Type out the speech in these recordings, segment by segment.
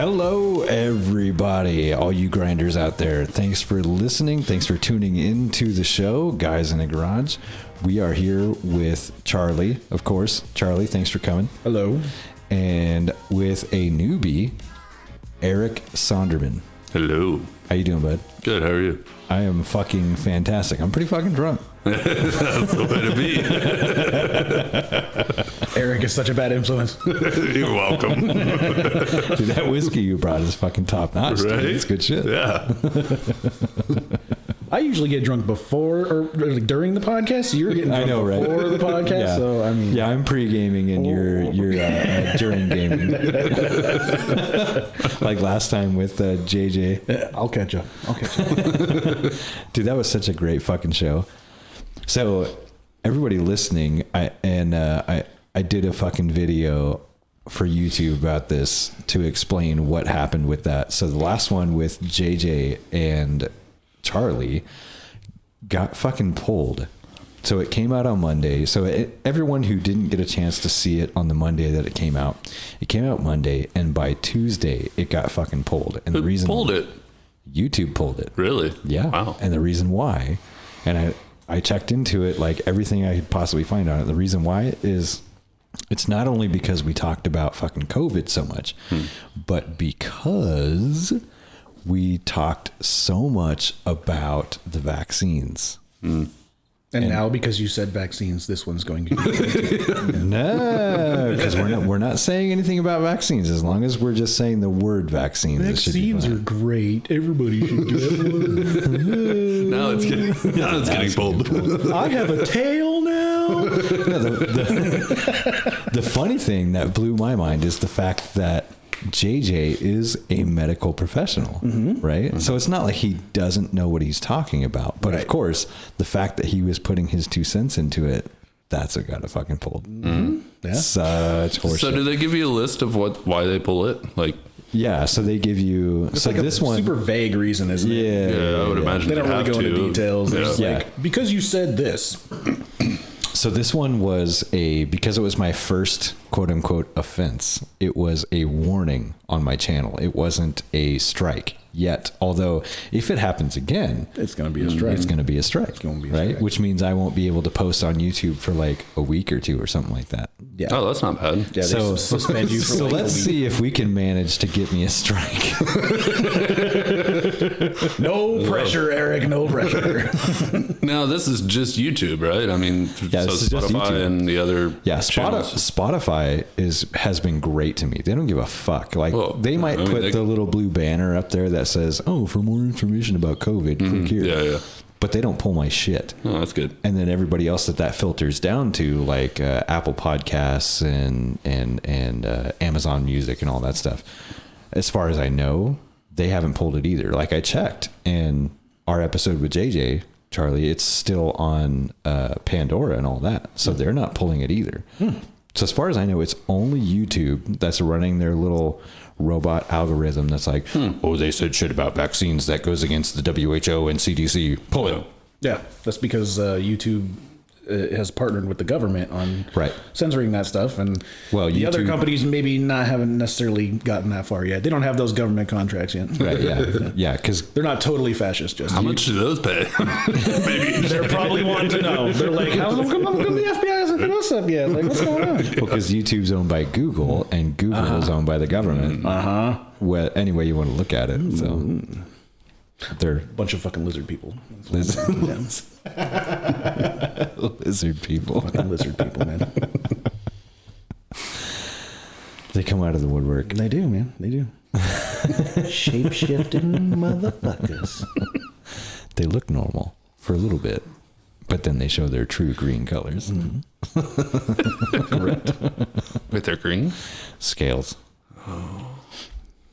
Hello, everybody, all you grinders out there. Thanks for listening. Thanks for tuning into the show, Guys in the Garage. We are here with Charlie, of course. Charlie, thanks for coming. Hello. And with a newbie, Eric Sonderman. Hello. How you doing, bud? Good, how are you? I am fucking fantastic. I'm pretty fucking drunk. That's the way to be. Eric is such a bad influence. You're welcome. Dude, that whiskey you brought is fucking top notch. Right? Dude. It's good shit. Yeah. I usually get drunk before or like during the podcast. So you're getting drunk before the podcast. Yeah. So I mean, yeah, I'm pre-gaming and you're during gaming. Like last time with JJ. I'll catch up. Dude, that was such a great fucking show. So everybody listening, I did a fucking video for YouTube about this to explain what happened with that. So the last one with JJ and Charlie got fucking pulled. So it came out on Monday. So everyone who didn't get a chance to see it on the Monday that it came out Monday, and by Tuesday it got fucking pulled. And the reason pulled it? YouTube pulled it. Really? Yeah. Wow. And the reason why, and I checked into it, like everything I could possibly find on it. The reason why is it's not only because we talked about fucking COVID so much, but because we talked so much about the vaccines. And now because you said vaccines, this one's going to be No, because we're not saying anything about vaccines. As long as we're just saying the word vaccines. Vaccines are great. Everybody should get one. Now it's getting pulled. I have a tail now. The funny thing that blew my mind is the fact that JJ is a medical professional, right? So it's not like he doesn't know what he's talking about. But of course, the fact that he was putting his 2 cents into it, that's what got it fucking pulled. Yeah. Such horseshit. So do they give you a list of why they pull it? Like, yeah, so they give you... It's so like this a one... super vague reason, isn't it? yeah, I would imagine They don't really go into details. They're just Yeah. like, because you said this. So this one was because it was my first quote unquote offense, it was a warning on my channel. It wasn't a strike yet. Although if it happens again, It's going to be a strike. it's going to be a strike, gonna be a right? strike. Which means I won't be able to post on YouTube for like a week or two or something like that. Yeah. Oh, that's not bad. Yeah, they suspend you for So like let's a week. see if we can manage to get me a strike. No pressure, Eric. No pressure. Now, this is just YouTube, right? I mean, Yeah, so this is just Spotify YouTube. and the other channels. Spotify has been great to me. They don't give a fuck. Like they might put the little blue banner up there that says, "Oh, for more information about COVID, click here." Yeah. But they don't pull my shit. Oh, that's good. And then everybody else that filters down to, like Apple Podcasts and Amazon Music and all that stuff. As far as I know, they haven't pulled it either. Like I checked, and our episode with JJ, Charlie, it's still on Pandora and all that. So they're not pulling it either. So as far as I know, it's only YouTube that's running their little robot algorithm that's like, oh, they said shit about vaccines that goes against the WHO and CDC. Pull it. Yeah, that's because YouTube has partnered with the government on censoring that stuff, and the other companies maybe haven't necessarily gotten that far yet. They don't have those government contracts yet. Right? Yeah, because they're not totally fascist. Just how much do those pay? Maybe they're probably wanting to know. They're like, how come the FBI hasn't hit us up yet? Like, what's going on? Well, because YouTube's owned by Google, and Google is owned by the government. Well, any way you want to look at it. So they're a bunch of fucking lizard people. Lizard people. Fucking lizard people, man. They come out of the woodwork. They do, man. They do. Shape-shifting motherfuckers. They look normal for a little bit, but then they show their true green colors. Correct. Wait, they're green? Scales. Oh.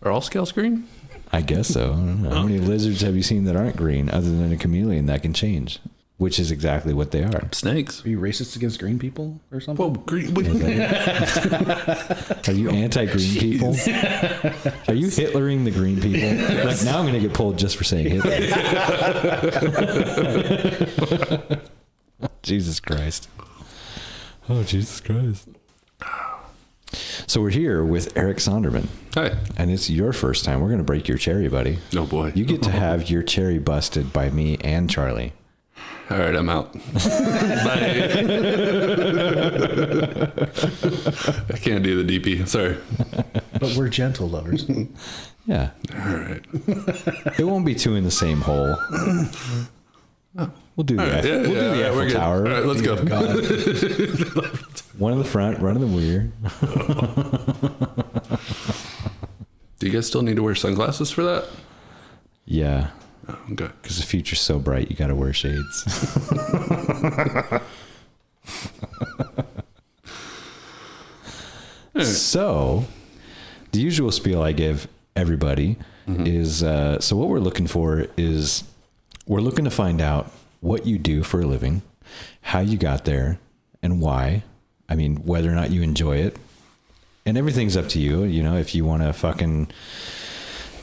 Are all scales green? I guess so. I don't know. How many lizards have you seen that aren't green other than a chameleon that can change? Which is exactly what they are. Snakes. Are you racist against green people or something? Well, green. Are you anti-green people? Are you Hitlering the green people? Yes. Like now I'm going to get pulled just for saying Hitler. Jesus Christ. Oh, Jesus Christ. So So we're here with Eric Sonderman. Hi. And it's your first time. We're going to break your cherry, buddy. Oh, boy. You get to have your cherry busted by me and Charlie. All right, I'm out. Bye. I can't do the DP. Sorry. But we're gentle lovers. Yeah. All right. It won't be two in the same hole. We'll do the Eiffel Tower. All right, let's go. One in the front, one in the rear. Do you guys still need to wear sunglasses for that? Yeah. Oh, okay. Because the future's so bright, you got to wear shades. So, the usual spiel I give everybody is, so what we're looking for is, we're looking to find out what you do for a living, how you got there, and why. I mean, whether or not you enjoy it. And everything's up to you. You know, if you want to fucking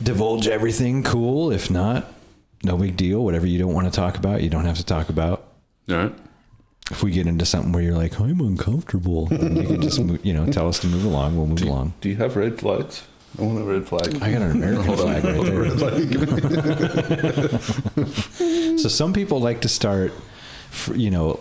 divulge everything, cool. If not, no big deal. Whatever you don't want to talk about, you don't have to talk about. All right. If we get into something where you're like, I'm uncomfortable, then you can just, tell us to move along. We'll move along. Do you have red flags? I want a red flag. I got an American flag right there. So some people like to start,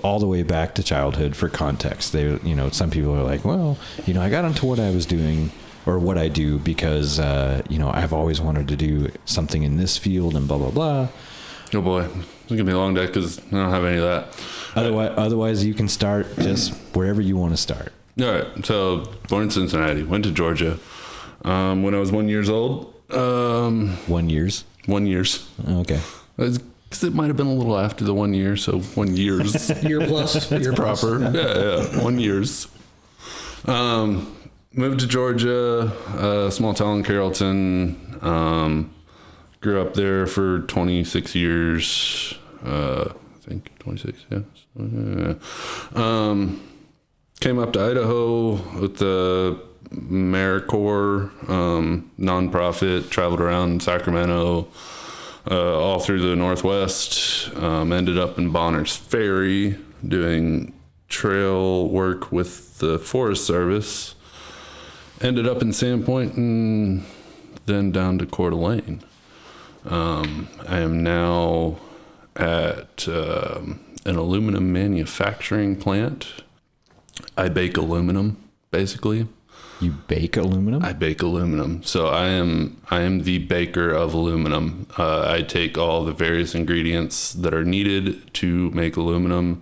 all the way back to childhood for context. They, some people are like, well, I got into what I was doing or what I do because, I've always wanted to do something in this field and blah, blah, blah. Oh boy. It's going to be a long day because I don't have any of that. Otherwise you can start just wherever you want to start. All right. So born in Cincinnati, went to Georgia. When I was 1 year old. 1 year? 1 year. Okay. Because it might have been a little after the 1 year, so 1 year's. Year plus. It's year proper. Plus. Yeah. 1 year's. Moved to Georgia, small town in Carrollton. Grew up there for 26 years. I think 26, yeah. Came up to Idaho with the AmeriCorps nonprofit, traveled around Sacramento, all through the Northwest, ended up in Bonners Ferry doing trail work with the Forest Service, ended up in Sandpoint and then down to Coeur d'Alene. I am now at an aluminum manufacturing plant. I bake aluminum, basically. You bake aluminum? I bake aluminum. So I am the baker of aluminum. I take all the various ingredients that are needed to make aluminum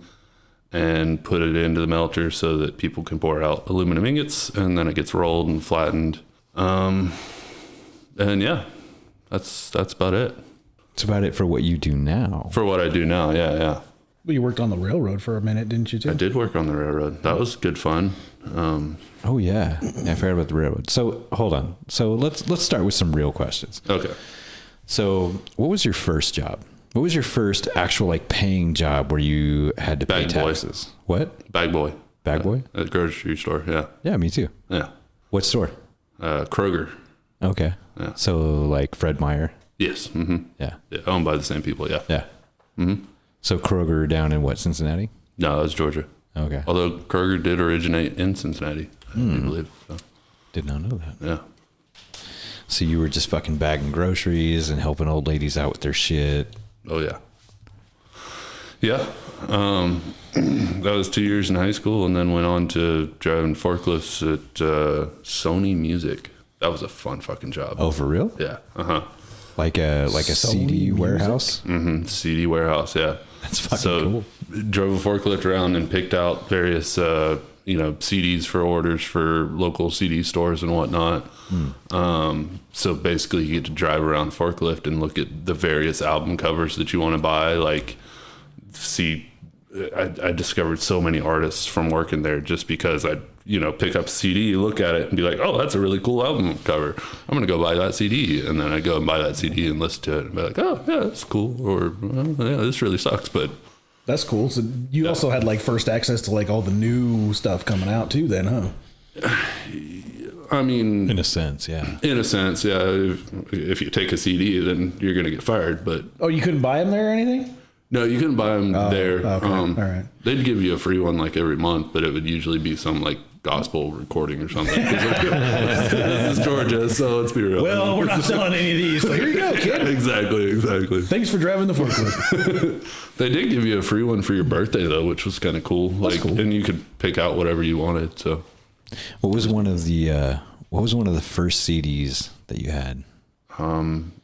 and put it into the melter so that people can pour out aluminum ingots, and then it gets rolled and flattened. And yeah, that's about it. That's about it for what you do now. For what I do now, yeah. Well, you worked on the railroad for a minute, didn't you, too? I did work on the railroad. That was good fun. Oh, yeah. I forgot about the railroad. So, hold on. So, let's start with some real questions. Okay. So, what was your first job? What was your first actual, paying job where you had to pay taxes? Boy. What? Bag boy. Bag boy? At the grocery store, yeah. Yeah, me too. Yeah. What store? Kroger. Okay. Yeah. So, Fred Meyer? Yes. Mm-hmm. Yeah. Owned by the same people, yeah. Yeah. Mm-hmm. So, Kroger down in what, Cincinnati? No, that was Georgia. Okay. Although Kroger did originate in Cincinnati, I do believe. So. Did not know that. Yeah. So you were just fucking bagging groceries and helping old ladies out with their shit. Oh, yeah. Yeah. That was 2 years in high school and then went on to driving forklifts at Sony Music. That was a fun fucking job. Oh, for real? Yeah. Uh-huh. Like a CD warehouse? Mm-hmm. CD warehouse, yeah. That's fucking cool. Drove a forklift around and picked out various, CDs for orders for local CD stores and whatnot. So basically you get to drive around the forklift and look at the various album covers that you want to buy. I discovered so many artists from working there just because I'd, pick up a CD, look at it and be like, oh, that's a really cool album cover. I'm going to go buy that CD. And then I go and buy that CD and listen to it and be like, oh, yeah, that's cool. Or, yeah, this really sucks, but. That's cool. So you also had first access to all the new stuff coming out too then, huh? I mean, in a sense, yeah. If you take a CD, then you're going to get fired, but. Oh, you couldn't buy them there or anything? No, you couldn't buy them there. Okay. All right. They'd give you a free one every month, but it would usually be some gospel recording or something. This is Georgia, so let's be real. Well, we're not selling any of these, so here you go, kid. Exactly. Thanks for driving the forklift. They did give you a free one for your birthday though, which was kind of cool. That's cool. And you could pick out whatever you wanted. So, what was one of the first CDs that you had?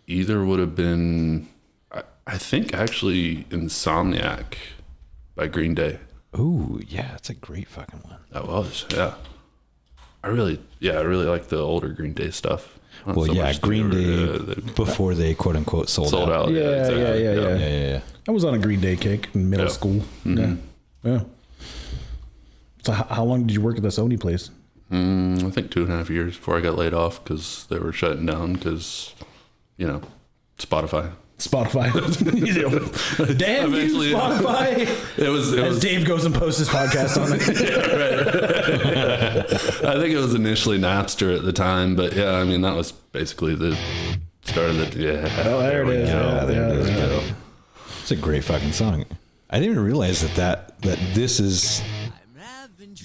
Either would have been, I think actually Insomniac by Green Day. Ooh, yeah, that's a great fucking one. That was, yeah. I really like the older Green Day stuff. Well, so yeah, Green Day before they quote unquote sold out. Yeah. I was on a Green Day kick in middle school. Mm-hmm. Yeah. So how long did you work at the Sony place? I think 2.5 years before I got laid off because they were shutting down because, Spotify. Damn you, Spotify. It was as Dave goes and posts his podcast on it. Yeah, right. I think it was initially Napster at the time, but yeah, I mean that was basically the start of the there it is. There it is. It's a great fucking song. I didn't even realize that this is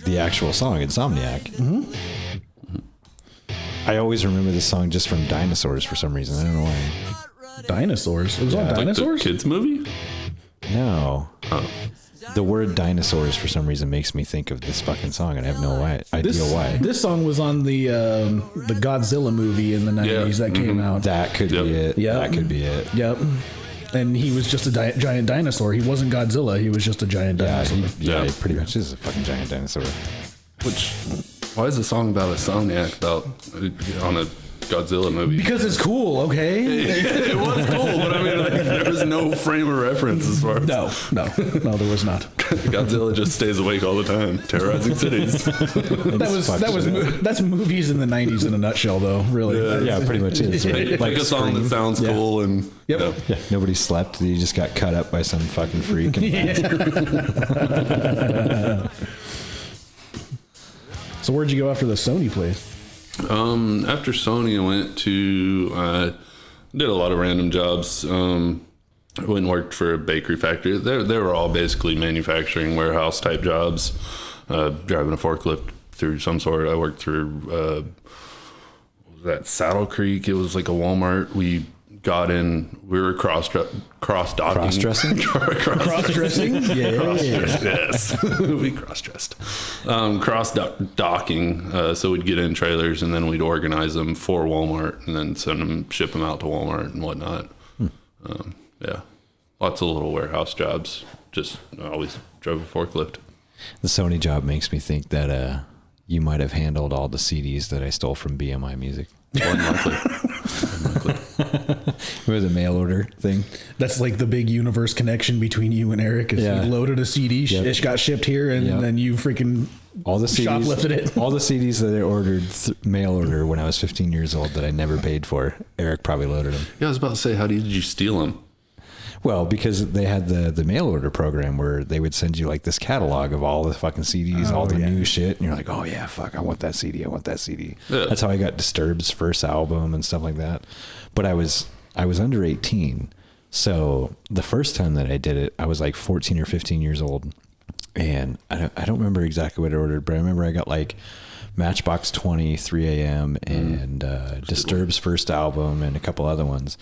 the actual song, Insomniac. Mm-hmm. I always remember this song just from Dinosaurs for some reason. I don't know why. Dinosaurs? It was on Dinosaurs? Like the kids movie? No. Oh. The word dinosaurs for some reason makes me think of this fucking song, and I have no idea why. This song was on the Godzilla movie in the 90s that came out. That could be it. Yep. That could be it. Yep. And he was just a giant dinosaur. He wasn't Godzilla. He was just a giant dinosaur. He pretty much is a fucking giant dinosaur. Why is a song about a Insomniac about on a Godzilla movie? Because it's cool, okay? It was cool, but I mean, there was no frame of reference as far as... No, there was not. Godzilla just stays awake all the time, terrorizing cities. That's movies in the 90s in a nutshell, though, really. Yeah, pretty much is. Right? Like a song that sounds cool and... Yep. Yeah, nobody slept. He just got cut up by some fucking freak. So where'd you go after the Sony place? After Sony, I went to did a lot of random jobs. I went and worked for a bakery factory. They were all basically manufacturing warehouse type jobs. Driving a forklift through some sort. I worked through what was that, Saddle Creek. It was like a Walmart. We got in. We were cross-docking. Cross-dressing? Cross-dressing? Yeah. Yes. We cross-dressed. Cross-docking. So we'd get in trailers and then we'd organize them for Walmart and then ship them out to Walmart and whatnot. Yeah. Lots of little warehouse jobs. Just always drove a forklift. The Sony job makes me think that you might have handled all the CDs that I stole from BMI Music. Unlikely. Remember the mail order thing? That's like the big universe connection between you and Eric. Is you loaded a CD, it got shipped here, and then you freaking all the CDs, shoplifted it. All the CDs that I ordered mail order when I was 15 years old that I never paid for, Eric probably loaded them. Yeah, I was about to say, how did you steal them? Well, because they had the mail order program where they would send you like this catalog of all the fucking CDs, all the new shit. And you're like, oh yeah, fuck, I want that CD. Yeah. That's how I got Disturbed's first album and stuff like that. But I was under 18. So the first time that I did it, I was like 14 or 15 years old. And I don't remember exactly what I ordered, but I remember I got like Matchbox 20, 3 a.m. and Disturbed's first album and a couple other ones.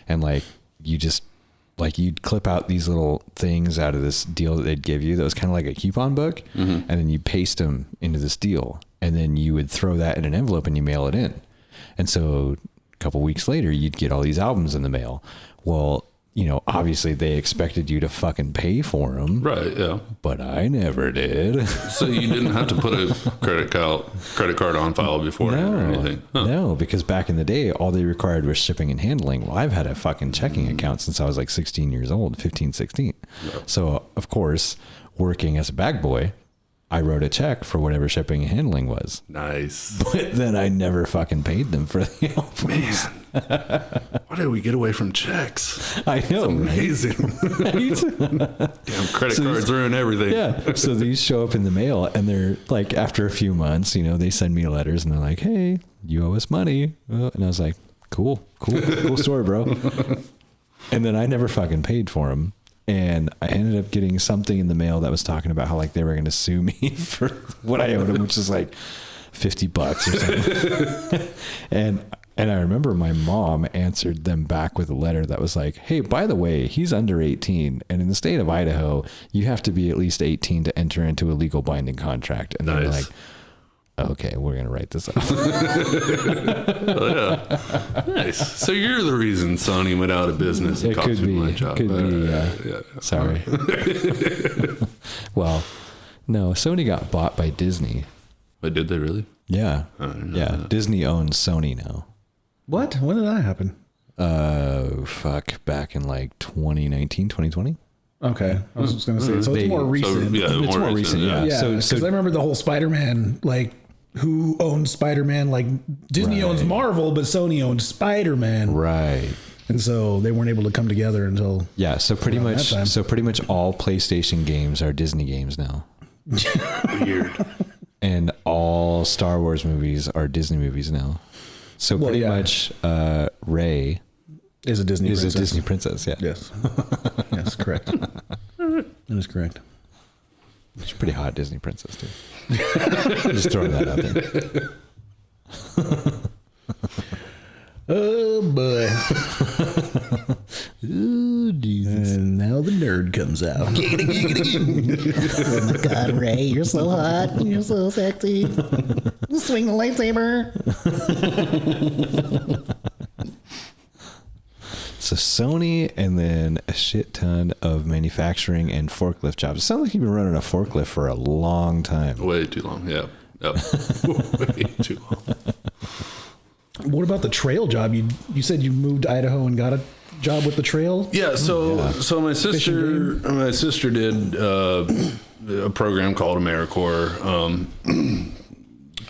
And like, you'd clip out these little things out of this deal that they'd give you that was kind of like a coupon book, and then you paste them into this deal, and then you would throw that in an envelope and you mail it in. And so a couple weeks later, you'd get all these albums in the mail. Well, obviously they expected you to fucking pay for them. Right, yeah. But I never did. So you didn't have to put a credit card on file before or anything? No, because back in the day, all they required was shipping and handling. Well, I've had a fucking checking account since I was like 16 years old, 15, 16. Yeah. So, of course, working as a bag boy, I wrote a check for whatever shipping and handling was. Nice. But then I never fucking paid them for the albums. Man. Why did we get away from checks? I know. It's amazing. Right? Damn, credit cards ruin everything. Yeah. So these show up in the mail and they're like, after a few months, they send me letters and they're like, hey, you owe us money. And I was like, cool story, bro. And then I never fucking paid for them. And I ended up getting something in the mail that was talking about how like they were going to sue me for what I owed them, which is like $50 or something. And I remember my mom answered them back with a letter that was like, hey, by the way, he's under 18. And in the state of Idaho, you have to be at least 18 to enter into a legal binding contract. And they're like, okay, we're going to write this up. Oh, yeah. Nice. So you're the reason Sony went out of business. It could be. My job. Could be. Yeah. Sorry. Well, no, Sony got bought by Disney. But did they really? Yeah. That. Disney owns Sony now. What? When did that happen? Back in like 2019, 2020. Okay. I was just going to say, so it's more recent. It's more recent. Yeah. So I remember the whole Spider-Man, like who owns Spider-Man? Like Disney owns Marvel, but Sony owns Spider-Man. Right. And so they weren't able to come together until so pretty much all PlayStation games are Disney games now. Weird. And all Star Wars movies are Disney movies now. So pretty much Rey is a Disney princess. Yeah. Yes. Yes, correct. That is correct. She's a pretty hot Disney princess too. Just throwing that out there. Oh boy. Ooh, Jesus. And now the nerd comes out. Oh my God, Ray, you're so hot. You're so sexy. Swing the lightsaber. So Sony, and then a shit ton of manufacturing and forklift jobs. It sounds like you've been running a forklift for a long time. Way too long. Yeah. Yep. Way too long. What about the trail job? You said you moved to Idaho and got a job with the trail? Yeah, so my sister did a program called AmeriCorps.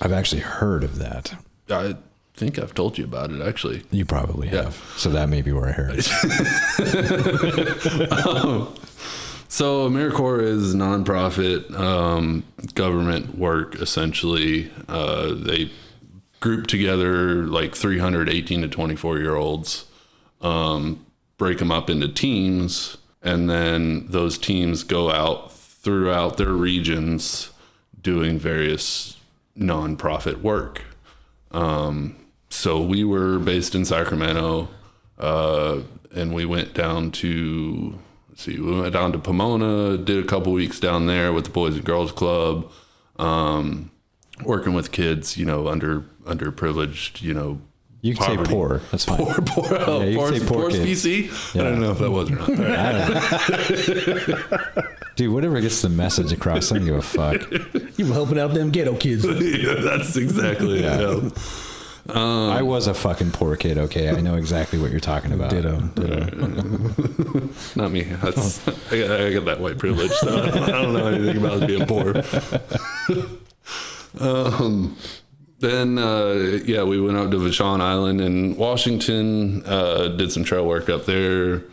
I've actually heard of that. I think I've told you about it, actually. You probably have. So that may be where I heard it. So AmeriCorps is nonprofit government work, essentially. They group together like 300 18 to 24-year-olds, break them up into teams, and then those teams go out throughout their regions doing various nonprofit work. So we were based in Sacramento, and we went down to Pomona, did a couple weeks down there with the Boys and Girls Club, working with kids, underprivileged, You can say poor. That's fine. Poor. Oh, yeah, poor PC. Yeah. I don't know if that was or not. Dude, whatever gets the message across, I don't give a fuck. You were helping out them ghetto kids. Yeah, that's exactly it. I was a fucking poor kid, okay? I know exactly what you're talking about. Ditto. Not me. I got that white privilege, so I don't know anything about being poor. Then we went out to Vashon Island in Washington, did some trail work up there,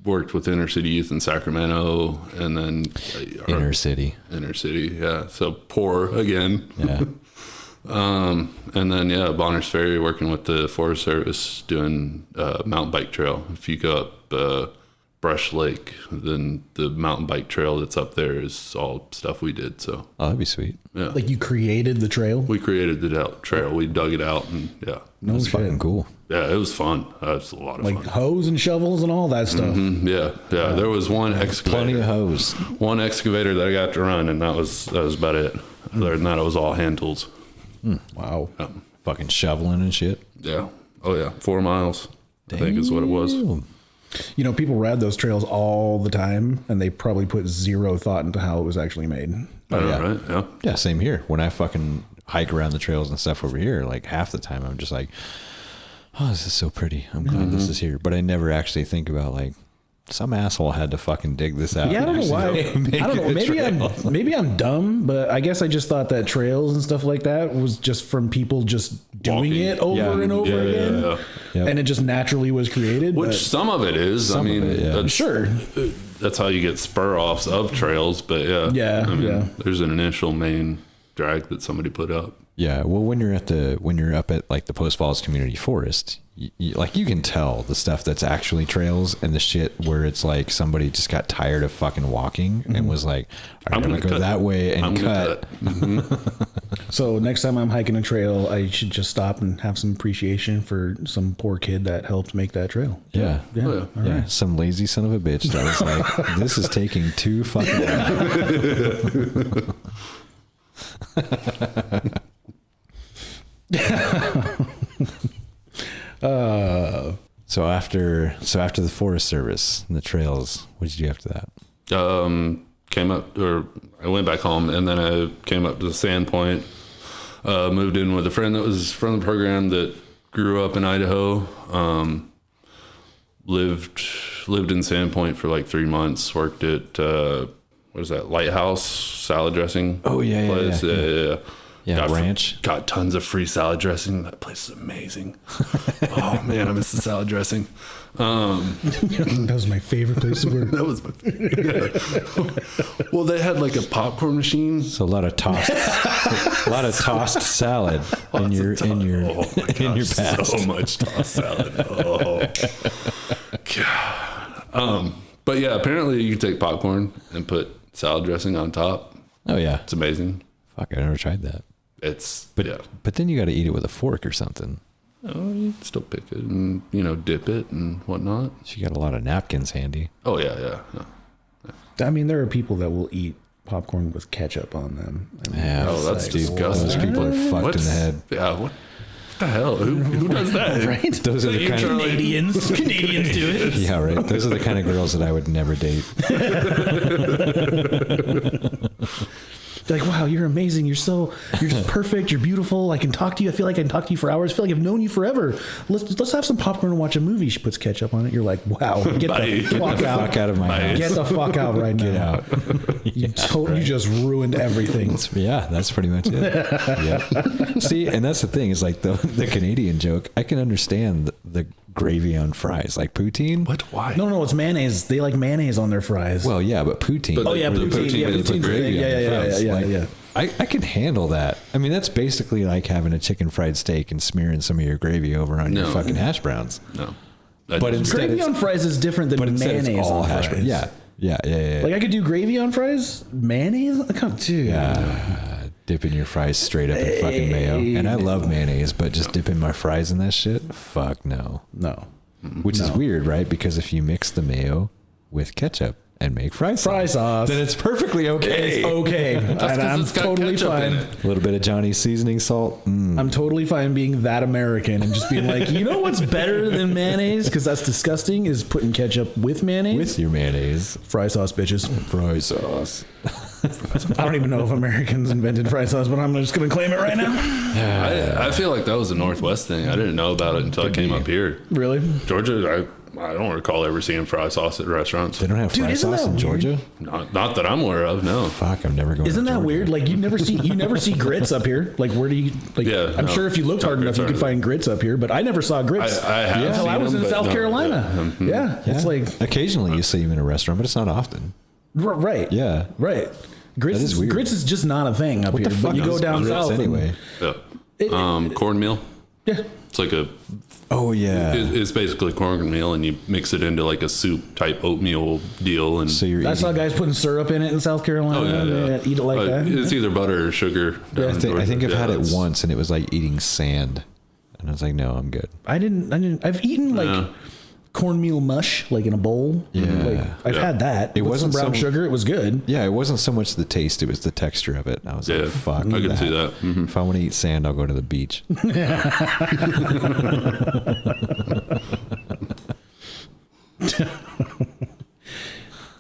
worked with inner city youth in Sacramento, and then inner city, yeah. So poor again. Yeah. And then Bonner's Ferry, working with the Forest Service, doing mountain bike trail. If you go up Brush Lake, then the mountain bike trail that's up there is all stuff we did. So that'd be sweet. Yeah, like you created the trail. We created the trail. We dug it out, and that's fucking cool. Yeah, it was fun. It was a lot of fun. Like hose and shovels and all that stuff. Mm-hmm. Yeah. There was one excavator. Plenty of hose. One excavator that I got to run, and that was about it. Other than that, it was all hand tools. Wow. Yeah. Fucking shoveling and shit. Yeah. Oh yeah. 4 miles. Damn. I think is what it was. People ride those trails all the time, and they probably put zero thought into how it was actually made. Right? Yeah. Yeah, same here. When I fucking hike around the trails and stuff over here, like half the time I'm just like, oh, this is so pretty. I'm glad this is here. But I never actually think about like, some asshole had to fucking dig this out. Yeah, I don't know why. I don't know. Maybe I'm dumb, but I guess I just thought that trails and stuff like that was just from people just doing it over and over again. Yeah. Yep. And it just naturally was created. Which some of it is. I mean, sure. That's how you get spur offs of trails. But there's an initial main drag that somebody put up. Yeah. Well, when you're up at like the Post Falls Community Forest, you can tell the stuff that's actually trails and the shit where it's like somebody just got tired of fucking walking and was like, I'm going to go that way and cut. So next time I'm hiking a trail, I should just stop and have some appreciation for some poor kid that helped make that trail. Yeah. Yeah. Oh, yeah. Right. Some lazy son of a bitch that was like, this is taking too fucking long. So after the Forest Service and the trails, what did you do after that? I went back home, and then I came up to the Sandpoint, moved in with a friend that was from the program that grew up in Idaho, lived in Sandpoint for like 3 months, worked at, what is that, Lighthouse salad dressing place. Yeah. Yeah, ranch. Got tons of free salad dressing. That place is amazing. Oh man, I miss the salad dressing. That was my favorite place to work. That was my favorite. Well, they had like a popcorn machine. So a lot of tossed salad in your past. So much tossed salad. Oh God. But yeah, apparently you can take popcorn and put salad dressing on top. Oh yeah, it's amazing. Fuck, I never tried that. But then you got to eat it with a fork or something. Oh, you can still pick it and dip it and whatnot. So you got a lot of napkins handy. Oh yeah. I mean, there are people that will eat popcorn with ketchup on them. That's disgusting. Those people are fucked in the head. Yeah, what the hell? Who does that? Right? Those are the kind of Canadians do it. Yeah, right. Those are the kind of girls that I would never date. They're like, wow, you're amazing. You're just perfect. You're beautiful. I can talk to you. I feel like I can talk to you for hours. I feel like I've known you forever. Let's have some popcorn and watch a movie. She puts ketchup on it. You're like, wow, get the fuck out of my house. Get the fuck out right now. Get out. You just ruined everything. That's pretty much it. Yeah. See, and that's the thing is like the Canadian joke. I can understand the gravy on fries, like poutine. What? Why? No, it's mayonnaise. They like mayonnaise on their fries. Well, yeah, but poutine. Poutine. They put gravy on their fries. Yeah. I can handle that. I mean, that's basically like having a chicken fried steak and smearing some of your gravy over on your fucking hash browns. No. But instead gravy on fries is different than mayonnaise on hash browns. Yeah. Like I could do gravy on fries, mayonnaise. Dude. Yeah. Dipping your fries straight up in fucking mayo. And I love mayonnaise, but just dipping my fries in that shit? Fuck no. No. Which is weird, right? Because if you mix the mayo with ketchup and make fry sauce, then it's perfectly okay. It's okay. And I'm totally fine. A little bit of Johnny's seasoning salt. I'm totally fine being that American and just being like, you know what's better than mayonnaise? Because that's disgusting, is putting ketchup with mayonnaise. With your mayonnaise. Fry sauce, bitches. Fry sauce. I don't even know if Americans invented fry sauce, but I'm just going to claim it right now. I feel like that was a Northwest thing. I didn't know about it until I came up here. Really? Georgia, I don't recall ever seeing fry sauce at restaurants. They don't have fry sauce in Georgia? Not that I'm aware of, no. Fuck, I'm never going Isn't to that Georgia. weird? Like you never see grits up here. Like where do you I'm sure if you looked hard enough you could find grits up here, but I never saw grits. I have until I was in South Carolina. Yeah. It's like occasionally you see them in a restaurant, but it's not often. Right. Yeah. Right. Grits is just not a thing up here. But you go down south anyway. Cornmeal. Yeah. It's like a. Oh yeah. It's basically cornmeal, and you mix it into like a soup type oatmeal deal, and so that's how guys putting syrup in it in South Carolina. Oh yeah. Eat it like that. It's either butter or sugar. I think I've had it once, and it was like eating sand, and I was like, no, I'm good. I didn't. I've eaten like cornmeal mush, like in a bowl. Yeah. Like, I've had that. It wasn't some brown sugar. It was good. Yeah, it wasn't so much the taste; it was the texture of it. I was like, "Fuck, I can see that." Mm-hmm. If I want to eat sand, I'll go to the beach.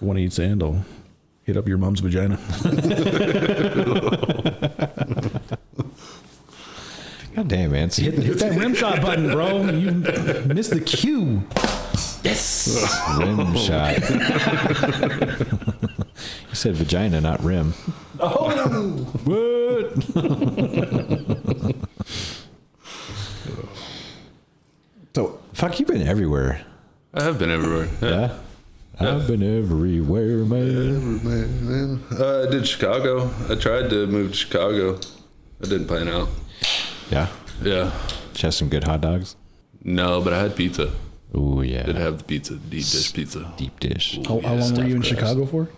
Want to eat sand? I'll hit up your mom's vagina. God damn, man! Hit that rim shot button, bro. You missed the cue. Yes. Rim shot. You said vagina, not rim. Oh. What? So, fuck, you've been everywhere. I have been everywhere. Yeah. I've been everywhere, man. I did Chicago. I tried to move to Chicago. That didn't pan out. Yeah? Yeah. Did you have some good hot dogs? No, but I had pizza. Oh, yeah. Did have the pizza, deep dish pizza. Deep dish. How long were you in Chicago for?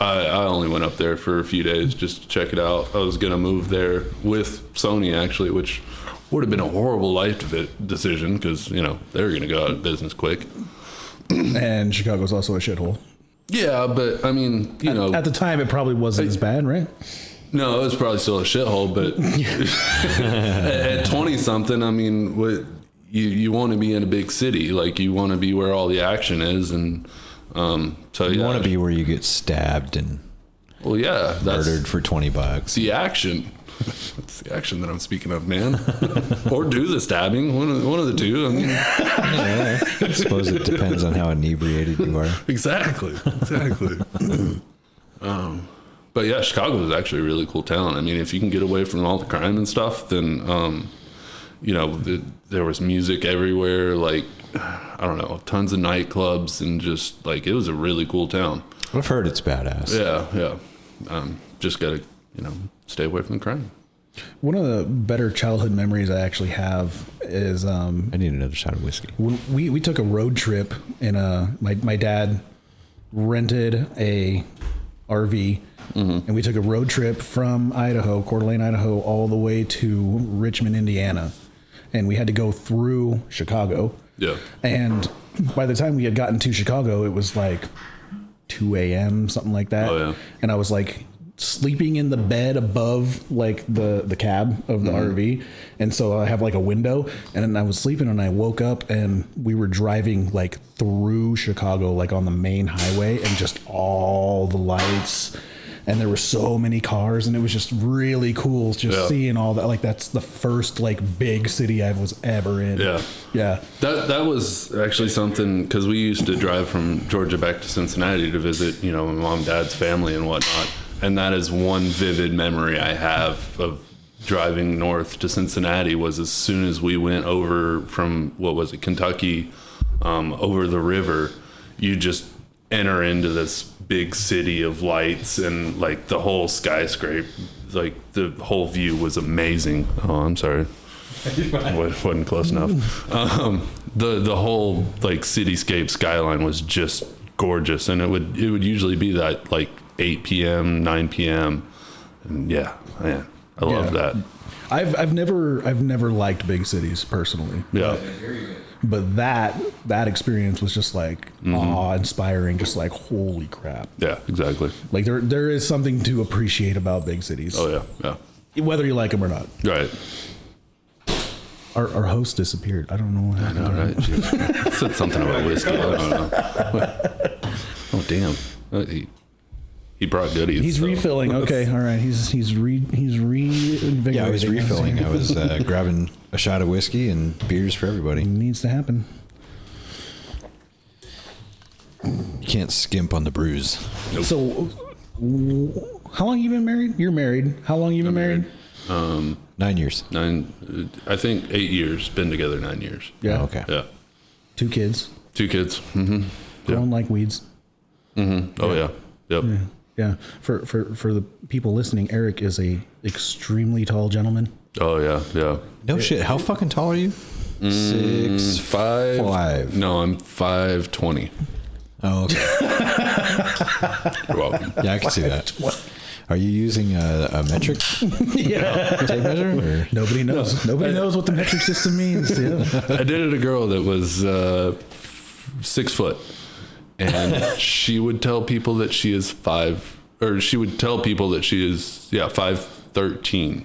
I only went up there for a few days just to check it out. I was going to move there with Sony, actually, which would have been a horrible life decision because, you know, they were going to go out of business quick. And Chicago's also a shithole. Yeah, but, I mean, you know. At the time, it probably wasn't as bad, right? No, it was probably still a shithole, but at 20-something, I mean, you want to be in a big city. Like, you want to be where all the action is, and so you want to be where you get stabbed and murdered for $20. The action. That's the action that I'm speaking of, man. Or do the stabbing. One of the two. I mean, I suppose it depends on how inebriated you are. Exactly. But yeah, Chicago is actually a really cool town. I mean, if you can get away from all the crime and stuff, then you know, there was music everywhere. Like, I don't know, tons of nightclubs, and just like, it was a really cool town. I've heard it's badass. Yeah. Just gotta, you know, stay away from the crime. One of the better childhood memories I actually have is I need another shot of whiskey. When we took a road trip in my dad rented a RV, and we took a road trip from Idaho, Coeur d'Alene, Idaho, all the way to Richmond, Indiana, and we had to go through Chicago. Yeah. And by the time we had gotten to Chicago, it was like 2 a.m., something like that. Oh, yeah. And I was like sleeping in the bed above like the cab of the RV, and so I have like a window, and then I was sleeping and I woke up and we were driving like through Chicago, like on the main highway, and just all the lights, and there were so many cars, and it was just really cool just seeing all that. Like, that's the first like big city I was ever in. Yeah. That was actually something, because we used to drive from Georgia back to Cincinnati to visit, you know, my mom and dad's family and whatnot. And that is one vivid memory I have of driving north to Cincinnati, was as soon as we went over from, Kentucky, over the river, you just enter into this big city of lights, and like the whole skyscraper, like the whole view was amazing. Oh, I'm sorry. Wasn't close enough. The whole like cityscape skyline was just gorgeous, and it would usually be that like 8 p.m., 9 p.m. And yeah, man, I love that. I've never liked big cities personally. Yeah. But that experience was just like awe-inspiring, just like, holy crap. Yeah, exactly. Like there is something to appreciate about big cities. Oh yeah. Whether you like them or not. Right. Our host disappeared. I don't know what happened. I know, right? Jeez. Said something about whiskey. I don't know. Oh damn. He brought goodies. He's refilling. Okay, all right. He's reinvigorating. Yeah, I was refilling. I was grabbing a shot of whiskey and beers for everybody. It needs to happen. You can't skimp on the brews. Nope. So, how long you been married? You're married. How long you been married? 9 years. I think 8 years. Been together 9 years. Yeah. Oh, okay. Yeah. 2 kids. 2 kids. Mm-hmm. Grown like weeds. Mm-hmm. Oh yeah. Yep. Yeah. For the people listening, Eric is a extremely tall gentleman. Oh yeah. Yeah. No shit. How fucking tall are you? 6'5". No, I'm 5'20". Oh, okay. You're welcome. Yeah, I can see that. Are you using a metric tape measure? Or? Nobody knows. Nobody knows what the metric system means. Yeah. I dated a girl that was 6 foot, and she would tell people that she is 5'13",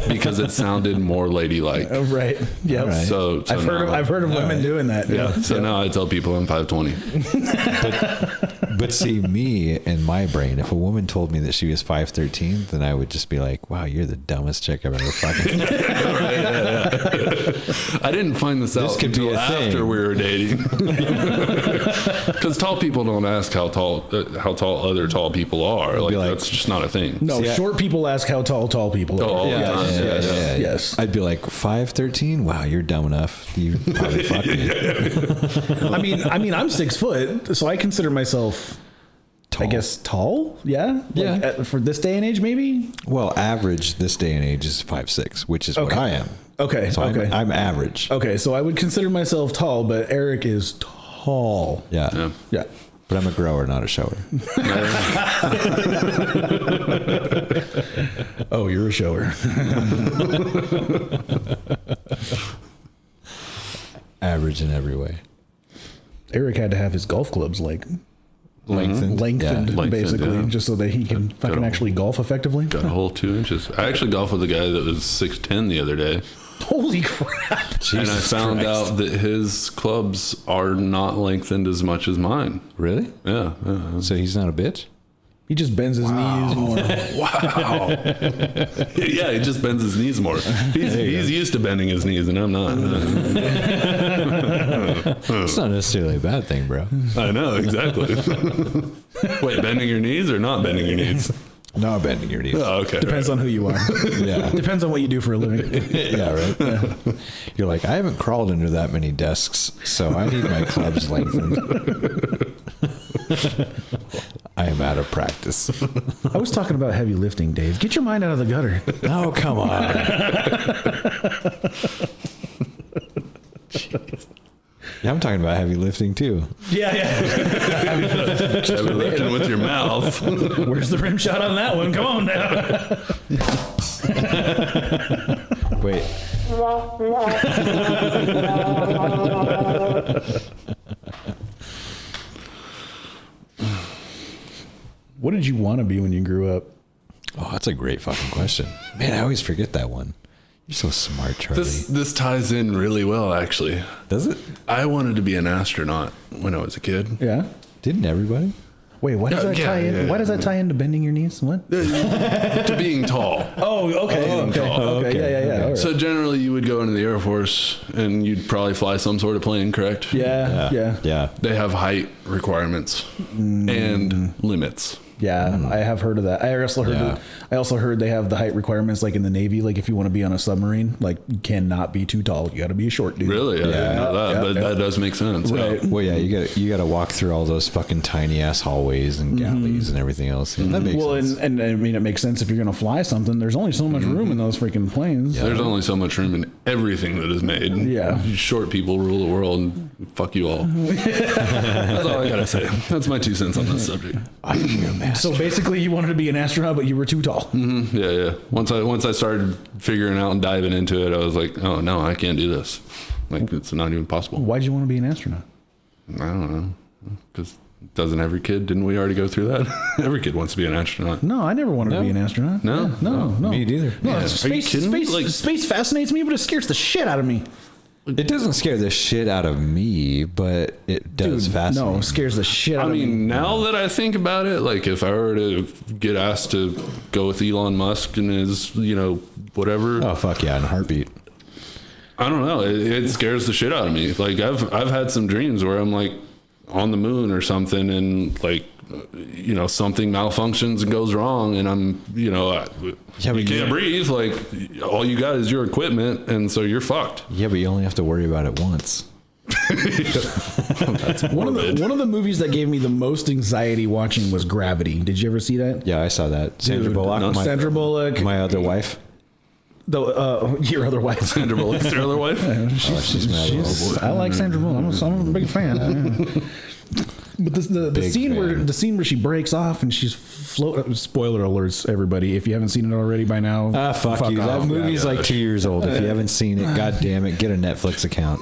because it sounded more ladylike. Oh, right. Yeah. Right. So I've heard of women doing that. Yeah. So now I tell people I'm 5'20". But see, me and my brain, if a woman told me that she was 5'13", then I would just be like, wow, you're the dumbest chick I've ever fucking known. I didn't find this out until after we were dating. Because tall people don't ask how tall other tall people are. Like, that's just not a thing. No, short people ask how tall people are. All the time. Yes. I'd be like, 5'13"? Wow, you're dumb enough. You probably fucked me. I mean, I'm 6 foot, so I consider myself I guess tall. Yeah. Yeah. For this day and age, maybe. Well, average this day and age is 5'6", which is what I am. Okay. So okay. I'm average. Okay. So I would consider myself tall, but Eric is tall. Yeah. Yeah. But I'm a grower, not a shower. Oh, you're a shower. Average in every way. Eric had to have his golf clubs lengthened Lengthened, basically, just so that he can fucking actually golf effectively. Got a whole 2 inches. I actually golfed with a guy that was 6'10" the other day. Holy crap. Jesus and I found out that his clubs are not lengthened as much as mine. Really? Yeah. So he's not a bitch? He just bends his knees more. Wow. Yeah, he just bends his knees more. He's used to bending his knees, and I'm not. It's not necessarily a bad thing, bro. I know, exactly. Wait, bending your knees or not bending your knees? Not bending your knees. Oh, okay. Depends on who you are. Yeah. Depends on what you do for a living. Yeah, right? Yeah. You're like, I haven't crawled under that many desks, so I need my clubs lengthened. I am out of practice. I was talking about heavy lifting, Dave. Get your mind out of the gutter. Oh, come on. Yeah, I'm talking about heavy lifting too. Yeah. Heavy lifting with your mouth. Where's the rim shot on that one? Come on now. Wait. What did you want to be when you grew up? Oh, that's a great fucking question. Man, I always forget that one. You're so smart, Charlie. This ties in really well, actually. Does it? I wanted to be an astronaut when I was a kid. Yeah. Didn't everybody? Wait, why does that tie in? Yeah. Why does that tie into bending your knees? What? To being tall. Oh, okay. Okay. Yeah. So generally you would go into the Air Force and you'd probably fly some sort of plane, correct? Yeah. They have height requirements and limits. Yeah, I have heard of that. I also heard they have the height requirements like in the Navy. Like if you want to be on a submarine, like you cannot be too tall. You got to be a short dude. Really? I didn't know that, but that does make sense. Right. Well, yeah, you got to walk through all those fucking tiny ass hallways and galleys and everything else. Yeah, that makes sense. And I mean, it makes sense if you're going to fly something. There's only so much room in those freaking planes. Yeah. There's only so much room in everything that is made. Yeah. Short people rule the world and fuck you all. That's all I got to say. That's my 2 cents on this subject. So basically you wanted to be an astronaut, but you were too tall. Mm-hmm. Yeah. Once I started figuring out and diving into it, I was like, oh no, I can't do this. Like it's not even possible. Why'd you want to be an astronaut? I don't know. Because doesn't every kid? Didn't we already go through that? Every kid wants to be an astronaut. No, I never wanted to be an astronaut. No? No. Me neither. No, Yeah. space fascinates me, but it scares the shit out of me. It doesn't scare the shit out of me, but it does fascinate. No, it scares the shit out of me. I mean, now that I think about it, like if I were to get asked to go with Elon Musk and his, whatever. Oh, fuck yeah, in a heartbeat. I don't know. It scares the shit out of me. Like I've had some dreams where I'm like on the moon or something and like, something malfunctions and goes wrong and I'm, you can't breathe. Like all you got is your equipment. And so you're fucked. Yeah, but you only have to worry about it once. That's one of the movies that gave me the most anxiety watching was Gravity. Did you ever see that? Yeah, I saw that. Sandra Bullock. Sandra Bullock. My other wife. Your other wife. Sandra Bullock's your other wife? She's my little boy. I like Sandra Bullock. I'm a big fan. But the scene where she breaks off and she's spoiler alerts, everybody. If you haven't seen it already by now, fuck you. That movie's like 2 years old. If you haven't seen it, god damn it, get a Netflix account.